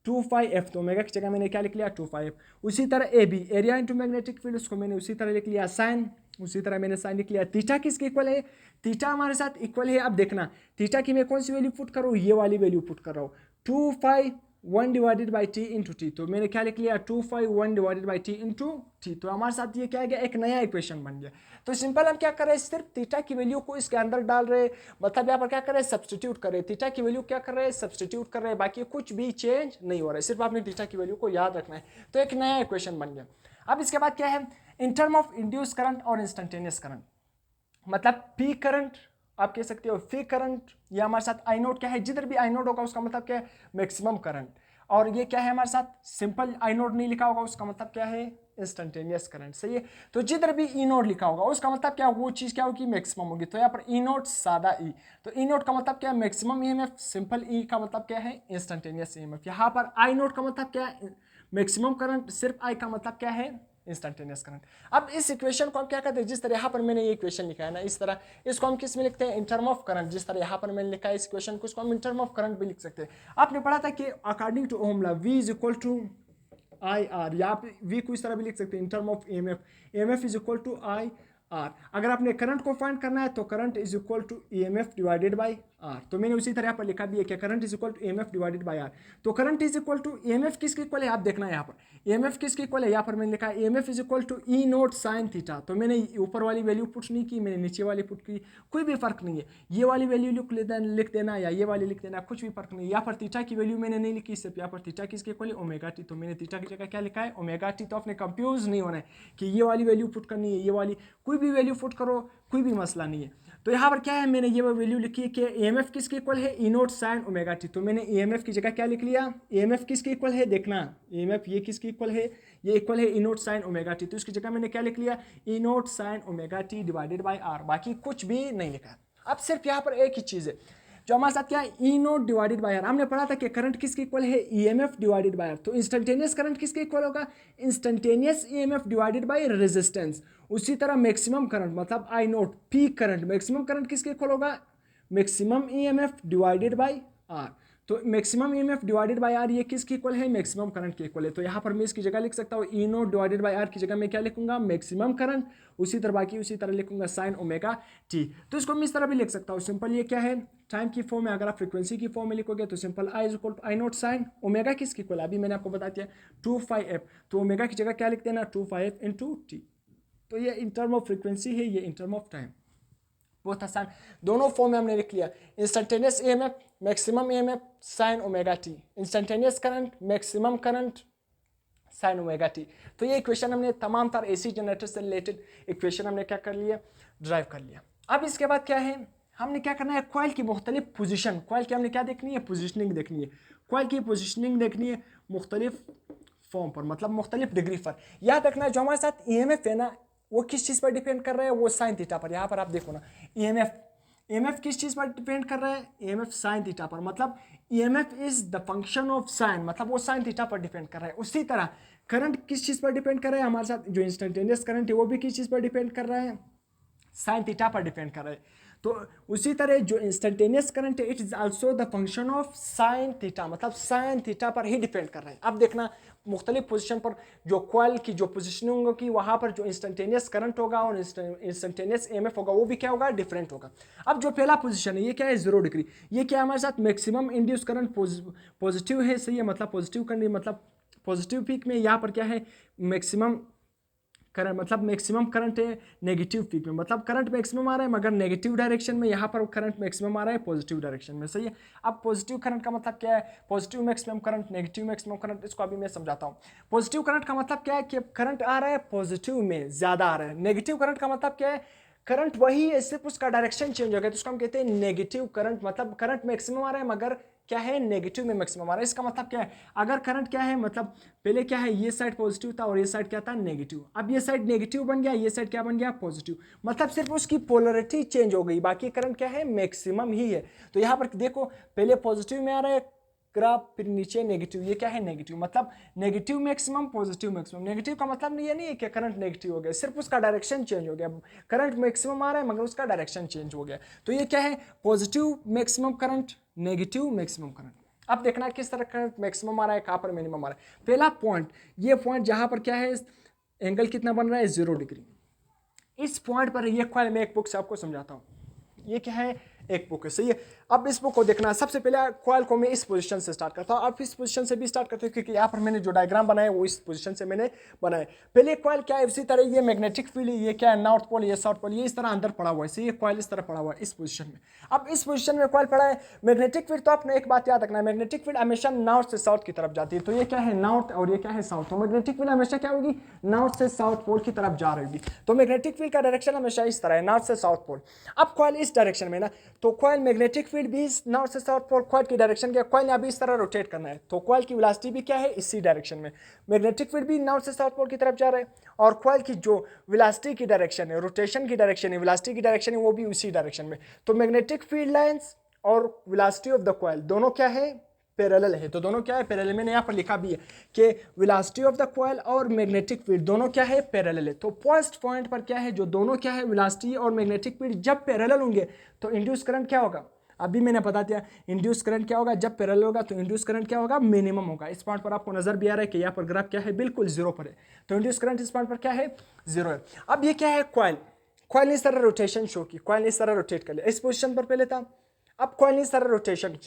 2πf। तो ओमेगा की जगह मैंने क्या लिख लिया, 2πf। उसी तरह A B area into magnetic field, उसको मैंने उसी तरह लिख लिया साइन, उसी तरह मैंने साइन लिख लिया। थीटा किसके इक्वल है, थीटा हमारे साथ इक्वल है। अब देखना थीटा की मैं कौन सी वैल्यू पुट कर रहा हूँ, ये वाली वैल्यू पुट कर रहा हूँ, 2π1 divided by T into T. तो मैंने क्या लिख लिया, 2π1 divided by T into T. तो हमारे साथ ये क्या आ गया, एक नया इक्वेशन बन गया। तो सिंपल हम क्या कर रहे हैं, सिर्फ थीटा की वैल्यू को इसके अंदर डाल रहे हैं, मतलब यहाँ पर क्या कर रहे हैं, सब्सटीट्यूट कर रहे हैं। थीटा की वैल्यू क्या कर रहे हैं, सब्सटीट्यूट कर रहे हैं, बाकी कुछ भी चेंज नहीं हो रहा है, सिर्फ आपने थीटा की वैल्यू को याद रखना है। तो एक नया इक्वेशन बन गया। अब इसके बाद क्या है, इन टर्म ऑफ इंड्यूस करंट और इंस्टेंटेनियस करंट, मतलब पी करंट आप कह सकते हो, फी करंट, या हमारे साथ आई नोट क्या है, जिधर भी आई नोट होगा उसका मतलब क्या है, मैक्सिमम करंट। और ये क्या है हमारे साथ, सिंपल आई नोट नहीं लिखा होगा उसका मतलब क्या है, इंस्टेंटेनियस करंट। सही है। तो जिधर भी ई नोट लिखा होगा उसका मतलब क्या, वो चीज क्या होगी, मैक्सिमम होगी। तो यहाँ पर ई नोट सादा ई, तो ई नोट का मतलब क्या है, मैक्सिमम ईएमएफ, सिंपल ई का मतलब क्या है, इंस्टेंटेनियस ईएमएफ। यहाँ पर आई नोट का मतलब क्या है, मैक्सिमम करंट, सिर्फ आई का मतलब क्या है, इंस्टेंटेनियस करंट। अब इस इक्वेशन को हम क्या करते हैं, जिस तरह यहाँ पर मैंने ये इक्वेशन लिखा है ना, इस तरह इसको हम किस में लिखते हैं, इन टर्म ऑफ करंट। जिस तरह यहाँ पर मैंने लिखा है इस इक्वेशन को, इसको हम इन टर्म ऑफ करंट भी लिख सकते हैं। आपने पढ़ा था कि according to Ohm law V is equal to I R, या आप V को इस तरह भी लिख सकते हैं, in term of EMF, EMF is equal to I R. अगर आपने करंट को फाइंड करना है तो current is equal to EMF divided by R. तो मैंने उसी तरह यहाँ पर लिखा भी है कि current is equal to EMF divided by R. तो current is equal to EMF किसके इक्वल है, आप देखना है यहाँ पर EMF किसके इक्वल है, यहाँ पर मैंने लिखा है EMF is equal to E naught sine theta. तो मैंने ऊपर वाली वैल्यू पुट नहीं की, मैंने नीचे वाली पुट की, कोई भी फर्क नहीं है, ये वाली वैल्यू लिख देना या ये वाली लिख देना, कुछ भी फर्क नहीं। यहाँ पर थीटा की वैल्यू मैंने नहीं लिखी, सिर्फ यहाँ पर थीटा किसके इक्वल है, ओमेगा टी। तो मैंने थीटा की जगह क्या लिखा है, ओमेगा टी। तो आपने कंफ्यूज नहीं होना है कि ये वाली वैल्यू पुट करनी है, ये वाली, कोई भी वैल्यू पुट करो, कोई भी मसला नहीं है। तो यहाँ पर क्या है, मैंने ये वैल्यू लिखी है कि EMF किसके इक्वल है, E naught sine omega T. तो मैंने EMF की जगह क्या लिख लिया, EMF किसके इक्वल है, देखना EMF ये किसके इक्वल है, ये इक्वल है E naught sine omega T. तो इसकी जगह मैंने क्या लिख लिया, E naught sine omega T divided by R, बाकी कुछ भी नहीं लिखा। अब सिर्फ यहाँ पर एक ही चीज़ है जो हमारे साथ क्या है, E naught divided by R. हमने पढ़ा था कि करंट किसके इक्वल है, EMF डिवाइडेड बाय आर। तो इंस्टेंटेनियस करंट किसके इक्वल होगा, instantaneous EMF divided by resistance. उसी तरह मैक्सिमम करंट मतलब I naught peak current, maximum current किसके इक्वल होगा, maximum EMF divided by R. तो maximum EMF divided by R ये किसके इक्वल है, मैक्सिमम करंट के इक्वल है। तो यहाँ पर मैं इसकी जगह लिख सकता हूँ ई नोट डिवाइडेड बाय आर की जगह मैं क्या लिखूंगा, मैक्सिमम करंट, उसी तरह बाकी उसी तरह लिखूंगा साइन ओमेगा टी। तो इसको मैं इस तरह भी लिख सकता हूँ, सिंपल ये क्या है, टाइम की फॉर्म में। अगर आप फ्रीक्वेंसी की फॉर्म में लिखोगे तो simple I is equal to I naught sine omega किसके इक्वल है, अभी मैंने आपको बता दिया 2πf। तो ओमेगा की जगह क्या लिख देना, 2πf इंटू टी। तो ये इन टर्म ऑफ फ्रीक्वेंसी है, ये इन टर्म ऑफ टाइम, बहुत आसान। दोनों फॉर्म में हमने लिख लिया, instantaneous EMF maximum EMF sign omega T, instantaneous current maximum current sign omega T. तो ये इक्वेशन हमने तमाम तार AC जनरेटर से रिलेटेड इक्वेशन हमने क्या कर लिया, ड्राइव कर लिया। अब इसके बाद क्या है, हमने क्या करना है, कॉइल की मुख्तलिफ पोजीशन, कॉइल की हमने क्या देखनी है, पोजीशनिंग देखनी है। कॉइल की पोजीशनिंग देखनी है मुख्तलिफ फॉर्म पर, मतलब मुख्तलिफ डिग्री पर। याद रखना जो हमारे साथ EMF है ना, वो किस चीज़ पर डिपेंड कर रहा है, वो साइन थीटा पर। यहाँ पर आप देखो ना, EMF किस चीज़ पर डिपेंड कर रहा है, EMF साइन थीटा पर। मतलब EMF is the function of sine, मतलब वो साइन थीटा पर डिपेंड कर रहा है। उसी तरह करंट किस चीज़ पर डिपेंड कर रहा है, हमारे साथ जो इंस्टेंटेनियस करंट है वो भी किस चीज़ पर डिपेंड कर रहा है, साइन थीटा पर डिपेंड कर रहा है। तो उसी तरह जो इंस्टेंटेनियस करंट है, it is also the function of sine theta, मतलब साइन थीटा पर ही डिपेंड कर रहा है। अब देखना मुख्तलिफ पोजीशन पर जो कॉइल की जो पोजीशनिंग होगी, वहाँ पर जो इंस्टेंटेनियस करंट होगा और इंस्टेंटेनियस EMF होगा वो भी क्या होगा, डिफरेंट होगा। अब जो पहला पोजीशन है ये क्या है, 0 डिग्री। ये क्या हमारे साथ मैक्सिमम इंड्यूस करंट पॉजिटिव है, सही है, मतलब पॉजिटिव करंट, मतलब पॉजिटिव पीक में। यहाँ पर क्या है, मैक्सिमम करंट, मतलब मैक्सिमम करंट है नेगेटिव पीक में, मतलब करंट मैक्सिमम आ रहा है मगर नेगेटिव डायरेक्शन में। यहाँ पर करंट मैक्सिमम आ रहा है पॉजिटिव डायरेक्शन में, सही है। अब पॉजिटिव करंट का मतलब क्या है, positive maximum current, negative maximum current, इसको अभी मैं समझाता हूँ। पॉजिटिव करंट का मतलब क्या है कि करंट आ रहा है पॉजिटिव में, ज़्यादा आ रहा है। नेगेटिव करंट का मतलब क्या है, करंट वही है, सिर्फ उसका डायरेक्शन चेंज हो गया, तो उसको हम कहते हैं नेगेटिव करंट। मतलब करंट मैक्सिमम आ रहा है मगर क्या है, नेगेटिव में मैक्सिमम आ रहा है। इसका मतलब क्या है, अगर करंट क्या है, मतलब पहले क्या है, ये साइड पॉजिटिव था और ये साइड क्या था, नेगेटिव। अब ये साइड नेगेटिव बन गया, ये साइड क्या बन गया, पॉजिटिव। मतलब सिर्फ उसकी पोलरिटी चेंज हो गई, बाकी करंट क्या है, मैक्सिमम ही है। तो यहाँ पर देखो पहले पॉजिटिव में आ रहा है ग्राफ, फिर नीचे नेगेटिव, ये क्या है, नेगेटिव। मतलब negative maximum, positive maximum. Negative का मतलब ये नहीं है कि करंट नेगेटिव हो गया, सिर्फ उसका डायरेक्शन चेंज हो गया। करंट मैक्सिमम आ रहा है मगर उसका डायरेक्शन चेंज हो गया। तो ये क्या है, positive maximum current, negative maximum current. अब देखना किस तरह करंट मैक्सिमम आ रहा है, कहाँ पर मिनिमम आ रहा है। पहला पॉइंट, ये पॉइंट जहाँ पर क्या है, एंगल कितना बन रहा है, 0 डिग्री। इस पॉइंट पर ये कॉइल मैं एक बुक से आपको समझाता हूँ। ये क्या है, एक बुक है, सही है। अब इस बुक को देखना है। सबसे पहले कॉइल को मैं इस पोजीशन से स्टार्ट करता हूँ। आप इस पोजीशन से भी स्टार्ट करते हो क्योंकि यहाँ पर मैंने जो डायग्राम बनाया वो इस पोजीशन से मैंने बनाया। पहले कॉइल क्या है, उसी तरह ये मैग्नेटिक फील्ड, ये क्या है, नॉर्थ पोल, ये साउथ पोल, ये इस तरह अंदर पड़ा हुआ है। सही है, कॉइल इस तरह पड़ा हुआ है इस पोजीशन में। अब इस पोजीशन में कॉइल पड़ा है, मैग्नेटिक फील्ड, तो आपने एक बात याद रखना है, मैग्नेटिक फील्ड हमेशा नॉर्थ से साउथ की तरफ जाती है। तो ये क्या है, नॉर्थ, और ये क्या है, साउथ। तो मैग्नेटिक फील्ड हमेशा क्या होगी, नॉर्थ से साउथ पोल की तरफ जा रही होगी। तो मैग्नेटिक फील्ड का डायरेक्शन हमेशा इस तरह है, नॉर्थ से साउथ पोल। अब कॉइल इस डायरेक्शन में ना, तो कॉइल मैग्नेटिक फील्ड भी नॉर्थ से साउथ पोल, कॉइल की डायरेक्शन क्या, कॉइल ने अभी इस तरह रोटेट करना है। तो कॉइल की वेलोसिटी भी क्या है, इसी डायरेक्शन में। मैग्नेटिक फील्ड भी नॉर्थ से साउथ पोल की तरफ जा रहा है, और कॉइल की जो वेलोसिटी की डायरेक्शन है, रोटेशन की डायरेक्शन है, वेलोसिटी की डायरेक्शन है, वो भी उसी डायरेक्शन में। तो मैग्नेटिक फील्ड लाइंस और वेलोसिटी ऑफ द कॉइल दोनों क्या है, पैरेलल है। तो दोनों क्या है, पैरेलल। मैंने यहाँ पर लिखा भी है कि वेलोसिटी ऑफ द कॉइल और मैग्नेटिक फील्ड दोनों क्या है, पैरेलल है। तो फर्स्ट पॉइंट पर क्या है, जो दोनों क्या है, वेलोसिटी और मैग्नेटिक फील्ड जब पैरेलल होंगे तो इंड्यूस करंट क्या होगा, अभी मैंने बता दिया। इंड्यूस करंट क्या होगा, जब पैरेलल होगा तो इंड्यूस करंट क्या होगा, मिनिमम होगा। इस पॉइंट पर आपको नजर भी आ रहा है कि यहाँ पर ग्राफ क्या है, बिल्कुल 0 पर है। तो इंड्यूस करंट इस पॉइंट पर क्या है, 0 है। अब ये क्या है, कॉइल, कॉइल ने इस तरह रोटेशन शो की, कॉइल ने इस तरह रोटेट कर लिया, इस पोजीशन पर पहले था। अब कॉइल ने इस तरह रोटेशन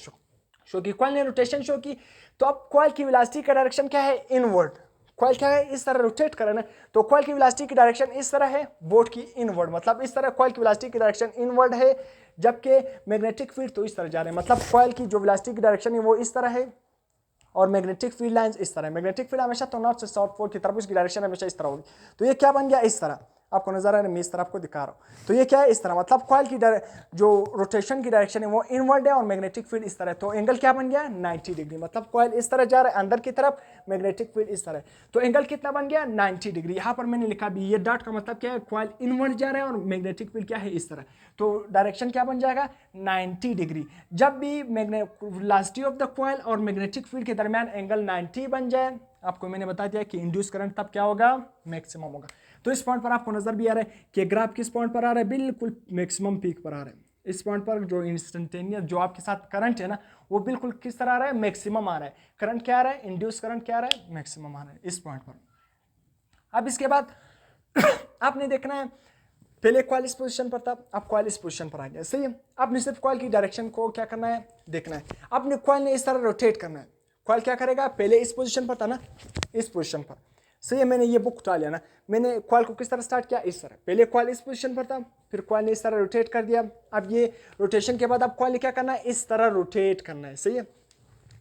शो की, कॉइल ने रोटेशन शो की। तो अब कॉइल की वेलोसिटी का डायरेक्शन क्या है, इनवर्ड। कॉइल क्या है, इस तरह रोटेट कर रहा है, तो कॉइल की वेलोसिटी की डायरेक्शन इस तरह है, बोट की इनवर्ड। मतलब इस तरह कॉइल की वेलोसिटी की डायरेक्शन इनवर्ड है, जबकि मैग्नेटिक फील्ड तो इस तरह जा रहे हैं। मतलब कॉइल की जो वेलोसिटी की डायरेक्शन है वो इस तरह है, और मैग्नेटिक फील्ड लाइंस इस तरह है। मैग्नेटिक फील्ड हमेशा तो नॉर्थ से साउथ पोल की तरफ, उसकी डायरेक्शन हमेशा इस तरह होगी। तो ये क्या बन गया, इस तरह। आपको नजर आ रहा है, मैं इस तरह आपको दिखा रहा हूँ। तो ये क्या है, इस तरह। मतलब कॉइल की जो रोटेशन की डायरेक्शन है वो इनवर्ड है और मैग्नेटिक फील्ड इस तरह है। तो एंगल क्या बन गया, 90 डिग्री। मतलब कॉइल इस तरह जा रहा है अंदर की तरफ, मैग्नेटिक फील्ड इस तरह है। तो एंगल कितना बन गया, 90 डिग्री। यहाँ पर मैंने लिखा भी, ये डॉट का मतलब क्या है, कॉइल इनवर्ड जा रहा है और मैग्नेटिक फील्ड क्या है, इस तरह। तो डायरेक्शन क्या बन जाएगा, 90 डिग्री। जब भी वेलोसिटी ऑफ द कॉइल और मैग्नेटिक फील्ड के दरमियान एंगल 90 बन जाए, आपको मैंने बता दिया कि इंड्यूस करंट तब क्या होगा, मैक्सिमम होगा। तो इस पॉइंट पर आपको नजर भी आ रहा है कि ग्राफ किस पॉइंट पर आ रहा है, बिल्कुल मैक्सिमम पीक पर आ रहा है। इस पॉइंट पर जो इंस्टेंटेनियस जो आपके साथ करंट है ना, वो बिल्कुल किस तरह आ रहा है, मैक्सिमम आ रहा है। करंट क्या आ रहा है, इंड्यूस करंट क्या आ रहा है, मैक्सिमम आ रहा है इस पॉइंट पर। अब इसके बाद आपने देखना है, पहले कॉइल इस पोजीशन पर था, अब कॉइल इस पोजीशन पर आ गया। सही है, आपने सिर्फ कॉइल की डायरेक्शन को क्या करना है, देखना है। आपने कॉइल ने इस तरह रोटेट करना है। कॉइल क्या करेगा, पहले इस पोजीशन पर था ना, इस पोजीशन पर। सही है, मैंने ये बुक उठा लिया ना, मैंने कॉइल को किस तरह स्टार्ट किया, इस तरह। पहले कॉइल इस पोजीशन पर था, फिर कॉइल ने इस तरह रोटेट कर दिया। अब ये रोटेशन के बाद अब कॉइल ने क्या करना है, इस तरह रोटेट करना है। सही है,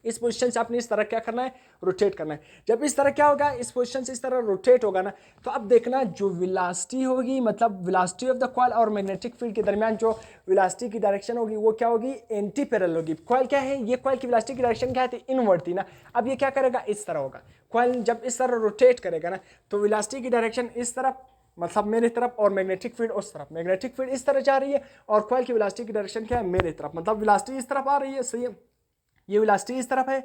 इस पोजीशन से आपने इस तरह क्या करना है, रोटेट करना है। जब इस तरह क्या होगा, इस पोजीशन से इस तरह रोटेट होगा ना, तो अब देखना जो वेलोसिटी होगी, मतलब वेलोसिटी ऑफ द कॉइल और मैग्नेटिक फील्ड के दरमियान जो वेलोसिटी की डायरेक्शन होगी वो क्या होगी, एंटी पैरेलल होगी। कॉइल क्या है, ये कॉइल की वेलोसिटी की डायरेक्शन क्या थी, इनवर्ड थी ना। अब ये क्या करेगा, इस तरह होगा। कॉइल जब इस तरह रोटेट करेगा ना, तो वेलोसिटी की डायरेक्शन इस तरफ, मतलब मेरी तरफ, और मैग्नेटिक फील्ड उस तरफ। मैग्नेटिक फील्ड इस तरह जा रही है और कॉइल की वेलोसिटी की डायरेक्शन क्या है, मेरी तरफ। मतलब वेलोसिटी इस तरफ आ रही है। सही है, ये वेलोसिटी इस तरफ है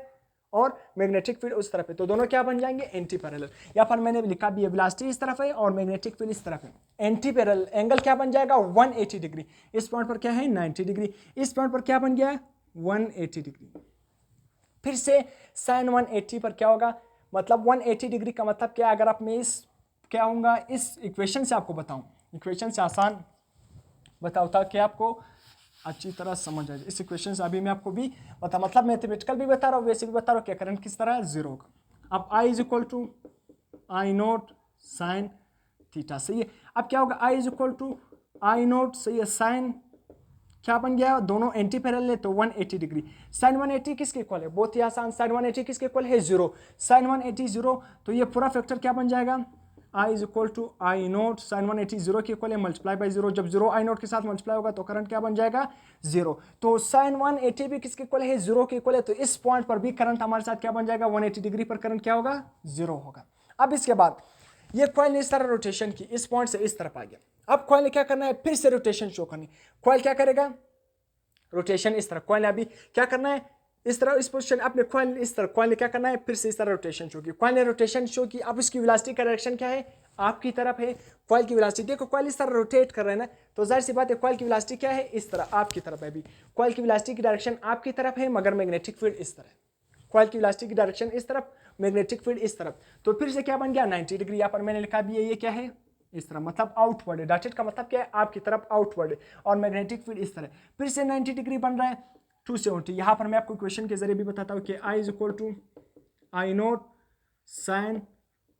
और मैग्नेटिक फील्ड उस तरफ है, तो दोनों क्या बन जाएंगे, एंटी पैरेलल। यहाँ पर मैंने लिखा भी है, वेलोसिटी इस तरफ है और मैग्नेटिक फील्ड इस तरफ है, एंटी पैरेलल। एंगल क्या बन जाएगा, 180 डिग्री। इस पॉइंट पर क्या है, 90 डिग्री। इस पॉइंट पर क्या बन गया, 180 डिग्री। फिर से sin 180 पर क्या होगा, मतलब 180 डिग्री का मतलब क्या, अगर आप मैं इस क्या होगा, इस इक्वेशन से आपको बताऊं, इक्वेशन से आसान बताओ ताकि आपको अच्छी तरह समझ आ जाए। इस इक्वेशन से अभी मैं आपको भी बता, मतलब मैथमेटिकल भी बता रहा हूँ, वैसे भी बता रहा हूँ कि करंट किस तरह 0 होगा। अब I is equal to I naught sine theta. सही है, अब क्या होगा, I is equal to I naught, सही है, साइन क्या बन गया, दोनों एंटी पैरेलल है तो 180 डिग्री। साइन 180 किसके इक्वल है, बहुत ही आसान, साइन 180 किसके इक्वल है, 0। साइन 180 0, तो ये पूरा फैक्टर क्या बन जाएगा, I is equal to I naught sine 180 zero के इक्वल है, मल्टीप्लाई बाई जीरो, जब जीरो आई नोट के साथ मल्टीप्लाई होगा तो करंट क्या बन जाएगा, जीरो। तो साइन 180 भी किसके इक्वल है, जीरो के इक्वल है, तो इस पॉइंट पर भी करंट हमारे साथ क्या बन जाएगा, 180 डिग्री पर करंट क्या होगा, जीरो होगा। अब इसके बाद ये कॉइल ने इस तरह रोटेशन की, इस पॉइंट से इस तरफ आ गया। अब कॉइल ने क्या करना है, फिर से रोटेशन शो करनी। कॉइल क्या करेगा, रोटेशन इस तरह, कॉइल ने अभी क्या करना है, इस तरह इस पोजीशन, अपने कॉइल इस तरह, कॉइल ने क्या करना है, फिर से इस तरह रोटेशन शो की। कॉइल ने रोटेशन शो की, अब इसकी वेलोसिटी का डायरेक्शन क्या है, आपकी तरफ है। कॉइल की वेलोसिटी देखो, कॉइल इस तरह रोटेट कर रहे हैं ना, तो जाहिर सी बात है कॉइल की वेलोसिटी क्या है, इस तरह आपकी तरफ है। अभी कॉइल की वेलोसिटी की डायरेक्शन आपकी तरफ है, मगर मैग्नेटिक फील्ड इस तरह। कॉइल की वेलोसिटी की डायरेक्शन इस तरफ, मैग्नेटिक फील्ड इस तरफ, तो फिर से क्या बन गया, 90 डिग्री। यहाँ पर मैंने लिखा भी है, ये क्या है, इस तरह, मतलब आउटवर्ड है। डॉटेड का मतलब क्या है, आपकी तरफ आउटवर्ड है, और मैग्नेटिक फील्ड इस तरह, फिर से 90 डिग्री बन रहा है, 270। यहाँ पर मैं आपको क्वेश्चन के जरिए भी बताता हूँ कि I is equal to I naught sine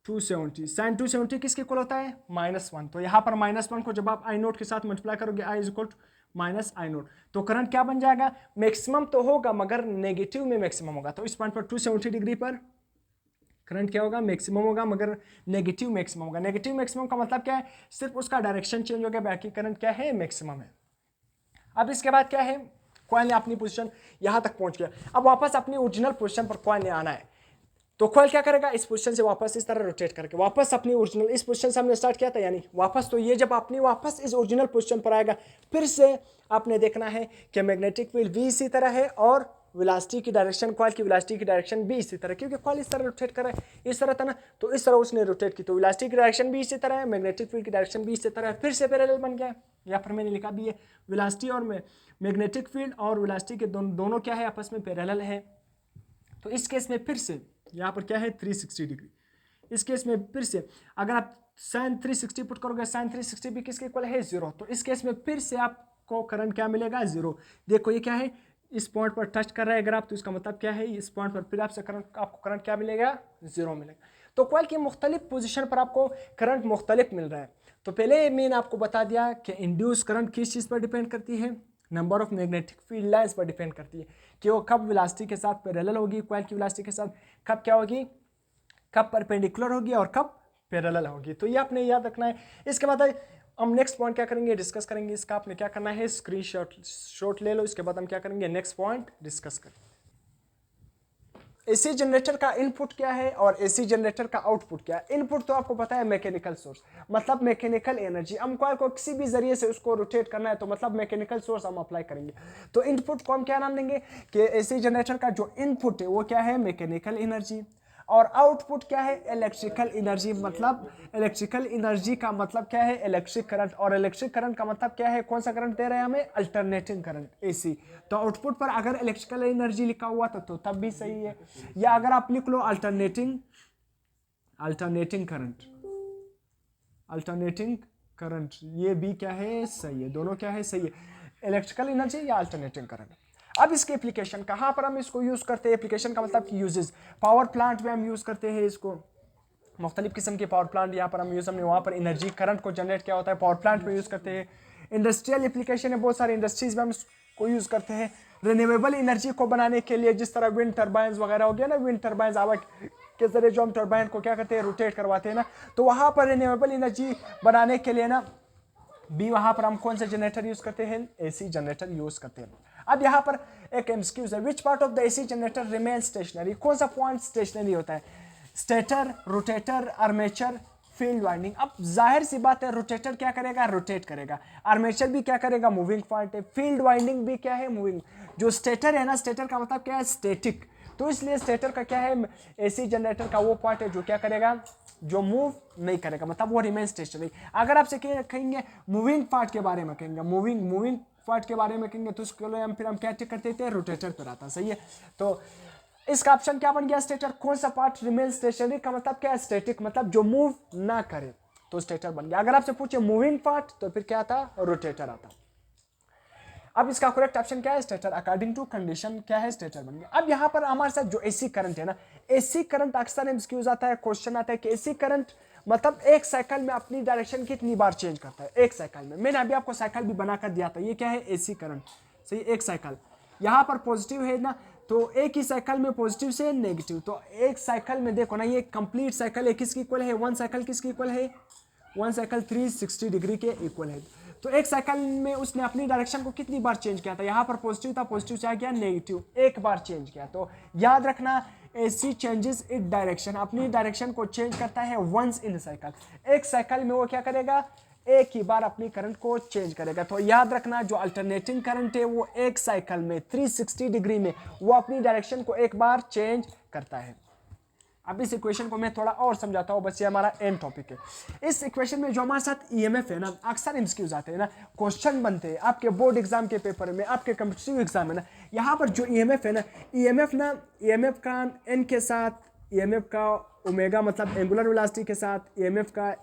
270। Sine 270 किसके इक्वल होता है, -1। तो यहाँ पर -1 को जब आप आई नोट के साथ मल्टीप्लाई करोगे, I is equal to minus I naught, तो करंट क्या बन जाएगा, मैक्सिमम तो होगा मगर नेगेटिव में मैक्सिमम होगा। तो इस पॉइंट पर 270 डिग्री पर करंट क्या होगा, मैक्सिमम होगा, मगर नेगेटिव मैक्सिमम होगा। नेगेटिव मैक्सिमम का मतलब क्या है, सिर्फ उसका डायरेक्शन चेंज हो गया, बाकी करंट क्या है, मैक्सिमम है। अब इसके बाद क्या है, कॉइल ने अपनी पोजीशन यहां तक पहुंच गया, अब वापस अपनी ओरिजिनल पोजीशन पर कॉइल ने आना है। तो कॉइल क्या करेगा, इस पोजीशन से वापस इस तरह रोटेट करके वापस अपनी ओरिजिनल, इस पोजीशन से हमने स्टार्ट किया था यानी वापस, तो ये जब अपनी वापस इस ओरिजिनल पोजीशन पर आएगा, फिर से आपने देखना है कि मैग्नेटिक फील्ड भी इसी तरह है और वेलोसिटी की डायरेक्शन, कॉइल की वेलोसिटी की डायरेक्शन भी इसी तरह, क्योंकि कॉइल इस तरह रोटेट कर रहा है, इस तरह था ना, तो इस तरह उसने रोटेट की, तो वेलोसिटी की डायरेक्शन भी इसी तरह है, मैग्नेटिक फील्ड की डायरेक्शन भी इसी तरह है, फिर से पैरेलल बन गया। या फिर मैंने लिखा भी है, वेलोसिटी और मैग्नेटिक फील्ड और वेलोसिटी के दोनों क्या है, आपस में पैरेलल है। तो इस केस में फिर से यहाँ पर क्या है, 360 डिग्री। इस केस में फिर से अगर आप साइन 360 पुट करोगे, साइन 360 भी किसके इक्वल है, 0। तो इस केस में फिर से आपको करंट क्या मिलेगा, 0। देखो ये क्या है, इस पॉइंट पर टच कर रहा है अगर आप, तो इसका मतलब क्या है, इस पॉइंट पर फिर आपसे करंट, आपको करंट क्या मिलेगा, 0 मिलेगा। तो कॉइल की मुख्तलिफ पोजीशन पर आपको करंट मुख्तलिफ मिल रहा है। तो पहले मैंने आपको बता दिया कि इंड्यूस करंट किस चीज़ पर डिपेंड करती है, number of magnetic field lines पर डिपेंड करती है कि वो कब वेलोसिटी के साथ पैरेलल होगी, कॉइल की वेलोसिटी के साथ कब क्या होगी, कब परपेंडिकुलर होगी और कब पैरेलल होगी। तो ये आपने याद रखना है। इसके बाद हम नेक्स्ट पॉइंट क्या करेंगे, डिस्कस करेंगे। इसका आपने क्या करना है, स्क्रीनशॉट ले लो। इसके बाद हम क्या करेंगे, नेक्स्ट पॉइंट डिस्कस करेंगे। एसी जनरेटर का इनपुट क्या है और एसी जनरेटर का आउटपुट क्या है। इनपुट तो आपको पता है मैकेनिकल सोर्स, मतलब मैकेनिकल एनर्जी। हम कॉइल को किसी भी जरिए से उसको रोटेट करना है तो मतलब मैकेनिकल सोर्स हम अप्लाई करेंगे। तो इनपुट को हम क्या नाम देंगे कि एसी जनरेटर का जो इनपुट है वो क्या है, मैकेनिकल एनर्जी, और आउटपुट क्या है, इलेक्ट्रिकल एनर्जी। मतलब इलेक्ट्रिकल एनर्जी का मतलब क्या है, इलेक्ट्रिक करंट, और इलेक्ट्रिक करंट का मतलब क्या है, कौन सा करंट दे रहे हैं हमें, अल्टरनेटिंग करंट, एसी। तो आउटपुट पर अगर इलेक्ट्रिकल एनर्जी लिखा हुआ तो तब भी सही है, या अगर आप लिख लो अल्टरनेटिंग करंट, अल्टरनेटिंग करंट, ये भी क्या है, सही है, दोनों क्या है, सही है, इलेक्ट्रिकल एनर्जी या अल्टरनेटिंग करंट। अब इसके एप्लीकेशन कहाँ पर हम इसको यूज करते हैं, एप्लीकेशन का मतलब कि यूजेस, पावर प्लांट में हम यूज करते हैं इसको, मुख्तलिफ किस्म के पावर प्लांट यहाँ पर हम यूज, हमने वहाँ पर एनर्जी करंट को जनरेट किया होता है, पावर प्लांट में यूज करते हैं। इंडस्ट्रियल एप्लीकेशन है, बहुत सारे इंडस्ट्रीज में हम इसको यूज करते हैं रिन्यूएबल एनर्जी को बनाने के लिए, जिस तरह विंड टर्बाइंस वगैरह हो गया ना, विंड टर्बाइंस हवा के जरिए जो हम टर्बाइन को क्या करते हैं, रोटेट करवाते हैं ना, तो वहाँ पर रिन्यूएबल एनर्जी बनाने के लिए ना भी वहाँ पर हम कौन से जनरेटर यूज करते हैं, एसी जनरेटर यूज करते हैं। अब यहाँ पर एक एमसीक्यूज है, which part of the AC generator remain stationery, कौन सा पॉइंट स्टेशनरी होता है, stator, rotator, armature, field winding. अब जाहिर सी बात है, रोटेटर क्या करेगा, रोटेट करेगा, आर्मेचर भी क्या करेगा, मूविंग पार्ट है, फील्ड वाइंडिंग भी क्या है, मूविंग। जो स्टेटर है ना, स्टेटर का मतलब क्या है, स्टैटिक, तो इसलिए स्टेटर का क्या है, एसी जनरेटर का वो पार्ट है जो क्या करेगा, जो मूव नहीं करेगा, मतलब वो रिमेन स्टेशनरी। अगर आपसे कहेंगे मूविंग पार्ट के बारे में, कहेंगे मूविंग पार्ट के बारे में कहेंगे, तो उसके लिए हम क्या टिक करते थे, रोटेटर पर आता, सही है। तो इसका ऑप्शन क्या बन गया, स्टेटर। कौन सा पार्ट रिमेन स्टेशनरी का मतलब क्या है, स्टैटिक, मतलब जो मूव ना करे, तो स्टेटर बन गया। अगर आपसे पूछे मूविंग पार्ट तो फिर क्या आता, रोटेटर आता। अब इसका करेक्ट ऑप्शन क्या है, स्टेटर। अकॉर्डिंग टू कंडीशन क्या है, स्टेटर बन गया। अब यहाँ पर हमारे साथ जो एसी करंट है ना, एसी करंट अक्सर एमसीक्यूज आता है, क्वेश्चन आता है कि एसी करंट मतलब एक साइकिल में अपनी डायरेक्शन कितनी बार चेंज करता है, एक साइकिल में। मैंने अभी आपको साइकिल भी बनाकर दिया था, ये क्या है, एसी करंट, सही, एक साइकिल। यहाँ पर पॉजिटिव है ना, तो एक ही साइकिल में पॉजिटिव से नेगेटिव, तो एक साइकिल में देखो ना ये कंप्लीट साइकिल किसकी इक्वल है, वन साइकिल किसकी इक्वल है, वन साइकिल 360 डिग्री के इक्वल है। तो एक साइकिल में उसने अपनी डायरेक्शन को कितनी बार चेंज किया था, यहाँ पर पॉजिटिव था, पॉजिटिव से आ गया नेगेटिव, एक बार चेंज किया। तो याद रखना AC चेंजेस इट डायरेक्शन, अपनी डायरेक्शन को चेंज करता है वंस इन साइकिल। एक साइकिल में वो क्या करेगा, एक ही बार अपनी करंट को चेंज करेगा। तो याद रखना जो अल्टरनेटिंग करंट है वो एक साइकिल में 360 डिग्री में वो अपनी डायरेक्शन को एक बार चेंज करता है। अब इस इक्वेशन को मैं थोड़ा और समझाता हूँ, बस ये हमारा एंड टॉपिक है। इस इक्वेशन में जो हमारे साथ EMF है ना, अक्सर एमसीक्यूज आते हैं ना, क्वेश्चन बनते हैं आपके बोर्ड एग्जाम के पेपर में, आपके कॉम्पिटिटिव एग्जाम में ना, यहाँ पर जो EMF है ना, EMF का n के साथ, EMF का ओमेगा मतलब एंगुलर वेलोसिटी के साथ, EMF का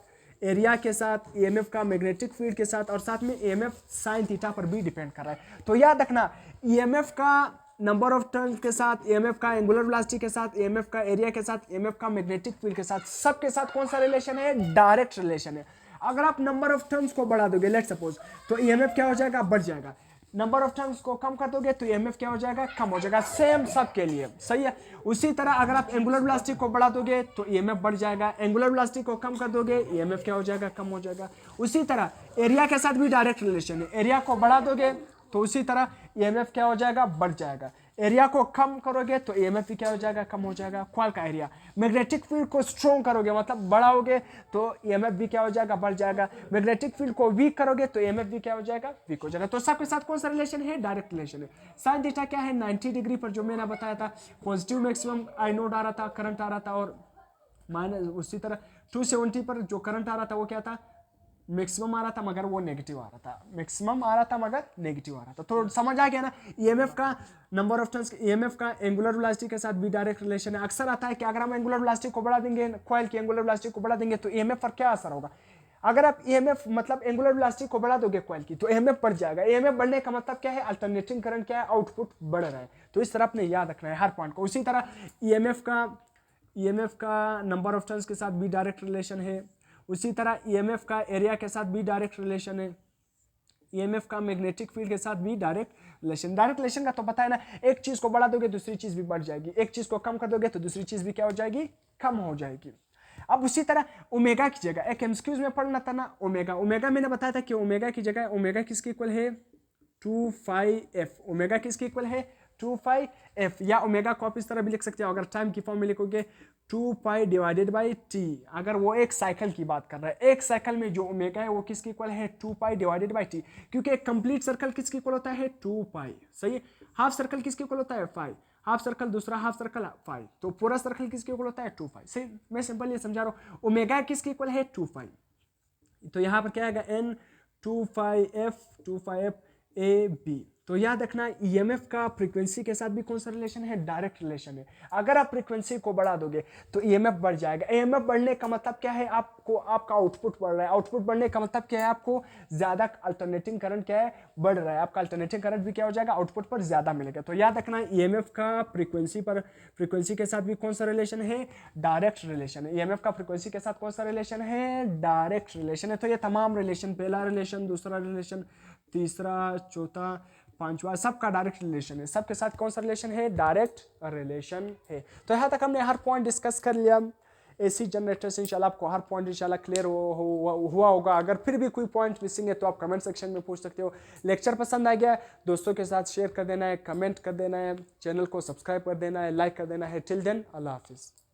एरिया के साथ, EMF का मैग्नेटिक फील्ड के साथ, और साथ में EMF साइन थीटा पर भी डिपेंड कर रहा है। तो याद रखना EMF का नंबर ऑफ टर्न्स के साथ, EMF का एंगुलर वेलोसिटी के साथ, EMF का एरिया के साथ, EMF का मैग्नेटिक फील्ड के साथ, सबके साथ कौन सा रिलेशन है, डायरेक्ट रिलेशन है। अगर आप नंबर ऑफ टर्न्स को बढ़ा दोगे लेट सपोज, तो EMF क्या हो जाएगा, बढ़ जाएगा। नंबर ऑफ टर्न्स को कम कर दोगे तो EMF क्या हो जाएगा, कम हो जाएगा। सेम सब के लिए सही है। उसी तरह अगर आप एंगुलर वेलोसिटी को बढ़ा दोगे तो EMF बढ़ जाएगा, एंगुलर वेलोसिटी को कम कर दोगे EMF क्या हो जाएगा, कम हो जाएगा। उसी तरह एरिया के साथ भी डायरेक्ट रिलेशन है, एरिया को बढ़ा दोगे तो उसी तरह EMF क्या हो जाएगा, बढ़ जाएगा। एरिया को कम करोगे तो EMF भी क्या हो जाएगा, कम हो जाएगा। कॉइल का एरिया, मैग्नेटिक फील्ड को स्ट्रॉन्ग करोगे मतलब बढ़ाओगे तो EMF भी क्या हो जाएगा, बढ़ जाएगा। मैग्नेटिक फील्ड को वीक करोगे तो EMF भी क्या हो जाएगा, वीक हो जाएगा। तो सबके साथ कौन सा रिलेशन है, डायरेक्ट रिलेशन है। साइन थीटा क्या है, 90 डिग्री पर जो मैंने बताया था, पॉजिटिव मैक्सिमम आई नोड आ रहा था, करंट आ रहा था, और माइनस उसी तरह 270 पर जो करंट आ रहा था वो क्या था, मैक्सिमम आ रहा था मगर वो नेगेटिव आ रहा था, मैक्सिमम आ रहा था मगर नेगेटिव आ रहा था। तो समझ आ गया ना, EMF का नंबर ऑफ टर्न्स, EMF का एंगुलर वेलोसिटी के साथ भी डायरेक्ट रिलेशन है। अक्सर आता है कि अगर हम एंगुलर वेलोसिटी को बढ़ा देंगे, कॉइल की एंगुलर वेलोसिटी को बढ़ा देंगे तो EMF पर क्या असर होगा। अगर आप EMF मतलब एंगुलर वेलोसिटी को बढ़ा दोगे कॉइल की तो EMF बढ़ जाएगा। EMF बढ़ने का मतलब क्या है, अल्टरनेटिंग करंट क्या है, आउटपुट बढ़ रहा है। तो इस तरह आपने याद रखना है हर पॉइंट को। उसी तरह EMF का नंबर ऑफ टर्न्स के साथ भी डायरेक्ट रिलेशन है। उसी तरह EMF का एरिया के साथ भी डायरेक्ट रिलेशन है। EMF का मैग्नेटिक फील्ड के साथ भी डायरेक्ट रिलेशन का तो पता है ना, एक चीज को बढ़ा दोगे दूसरी चीज भी बढ़ जाएगी, एक चीज को कम कर दोगे तो दूसरी चीज भी क्या हो जाएगी, कम हो जाएगी। अब उसी तरह ओमेगा की जगह एक एमसीक्यूज में पढ़ना था ना, ओमेगा मैंने बताया था कि ओमेगा की जगह ओमेगा किसकी इक्वल है, 2πf। ओमेगा किसकी इक्वल है, 2πf, या ओमेगा को आप इस तरह भी लिख सकते हो अगर टाइम की फॉर्म में लिखोगे 2π डिवाइडेड बाई t। अगर वो एक साइकिल की बात कर रहा है, एक साइकिल में जो ओमेगा है वो किसकी इक्वल है, 2π डिवाइडेड बाई t, क्योंकि एक कंप्लीट सर्कल किसकी इक्वल होता है, 2π। सही है। हाफ सर्कल किसकी इक्वल होता है, 5। हाफ सर्कल दूसरा हाफ सर्कल 5, तो पूरा सर्कल किसके इक्वल होता है, 2π। सही, मैं सिंपल ये समझा रहा हूँ। ओमेगा किसकी इक्वल है, 2π। तो यहाँ पर क्या आएगा, n 2πf AB। तो याद रखना EMF का फ्रीक्वेंसी के साथ भी कौन सा रिलेशन है, डायरेक्ट रिलेशन है। अगर आप फ्रीक्वेंसी को बढ़ा दोगे तो EMF बढ़ जाएगा। EMF बढ़ने का मतलब क्या है, आपको आपका आउटपुट बढ़ रहा है। आउटपुट बढ़ने का मतलब क्या है, आपको ज्यादा अल्टरनेटिंग करंट क्या है, बढ़ रहा है। आपका अल्टरनेटिंग करंट भी क्या हो जाएगा, आउटपुट पर ज्यादा मिलेगा। तो याद रखना EMF का फ्रीक्वेंसी के साथ भी कौन सा रिलेशन है, डायरेक्ट रिलेशन है। EMF का फ्रीक्वेंसी के साथ कौन सा रिलेशन है, डायरेक्ट रिलेशन है। तो ये तमाम रिलेशन, पहला रिलेशन, दूसरा रिलेशन, तीसरा, चौथा, पांचवा, सबका डायरेक्ट रिलेशन है। सबके साथ कौन सा रिलेशन है, डायरेक्ट रिलेशन है। तो यहाँ तक हमने हर पॉइंट डिस्कस कर लिया। AC जनरेटर से इंशाल्लाह आपको हर पॉइंट इंशाल्लाह क्लियर हुआ होगा। अगर फिर भी कोई पॉइंट मिसिंग है तो आप कमेंट सेक्शन में पूछ सकते हो। लेक्चर पसंद आ गया दोस्तों के साथ शेयर कर देना है, कमेंट कर देना है, चैनल को सब्सक्राइब कर देना है, लाइक कर देना है। टिल देन अल्लाह हाफिज़।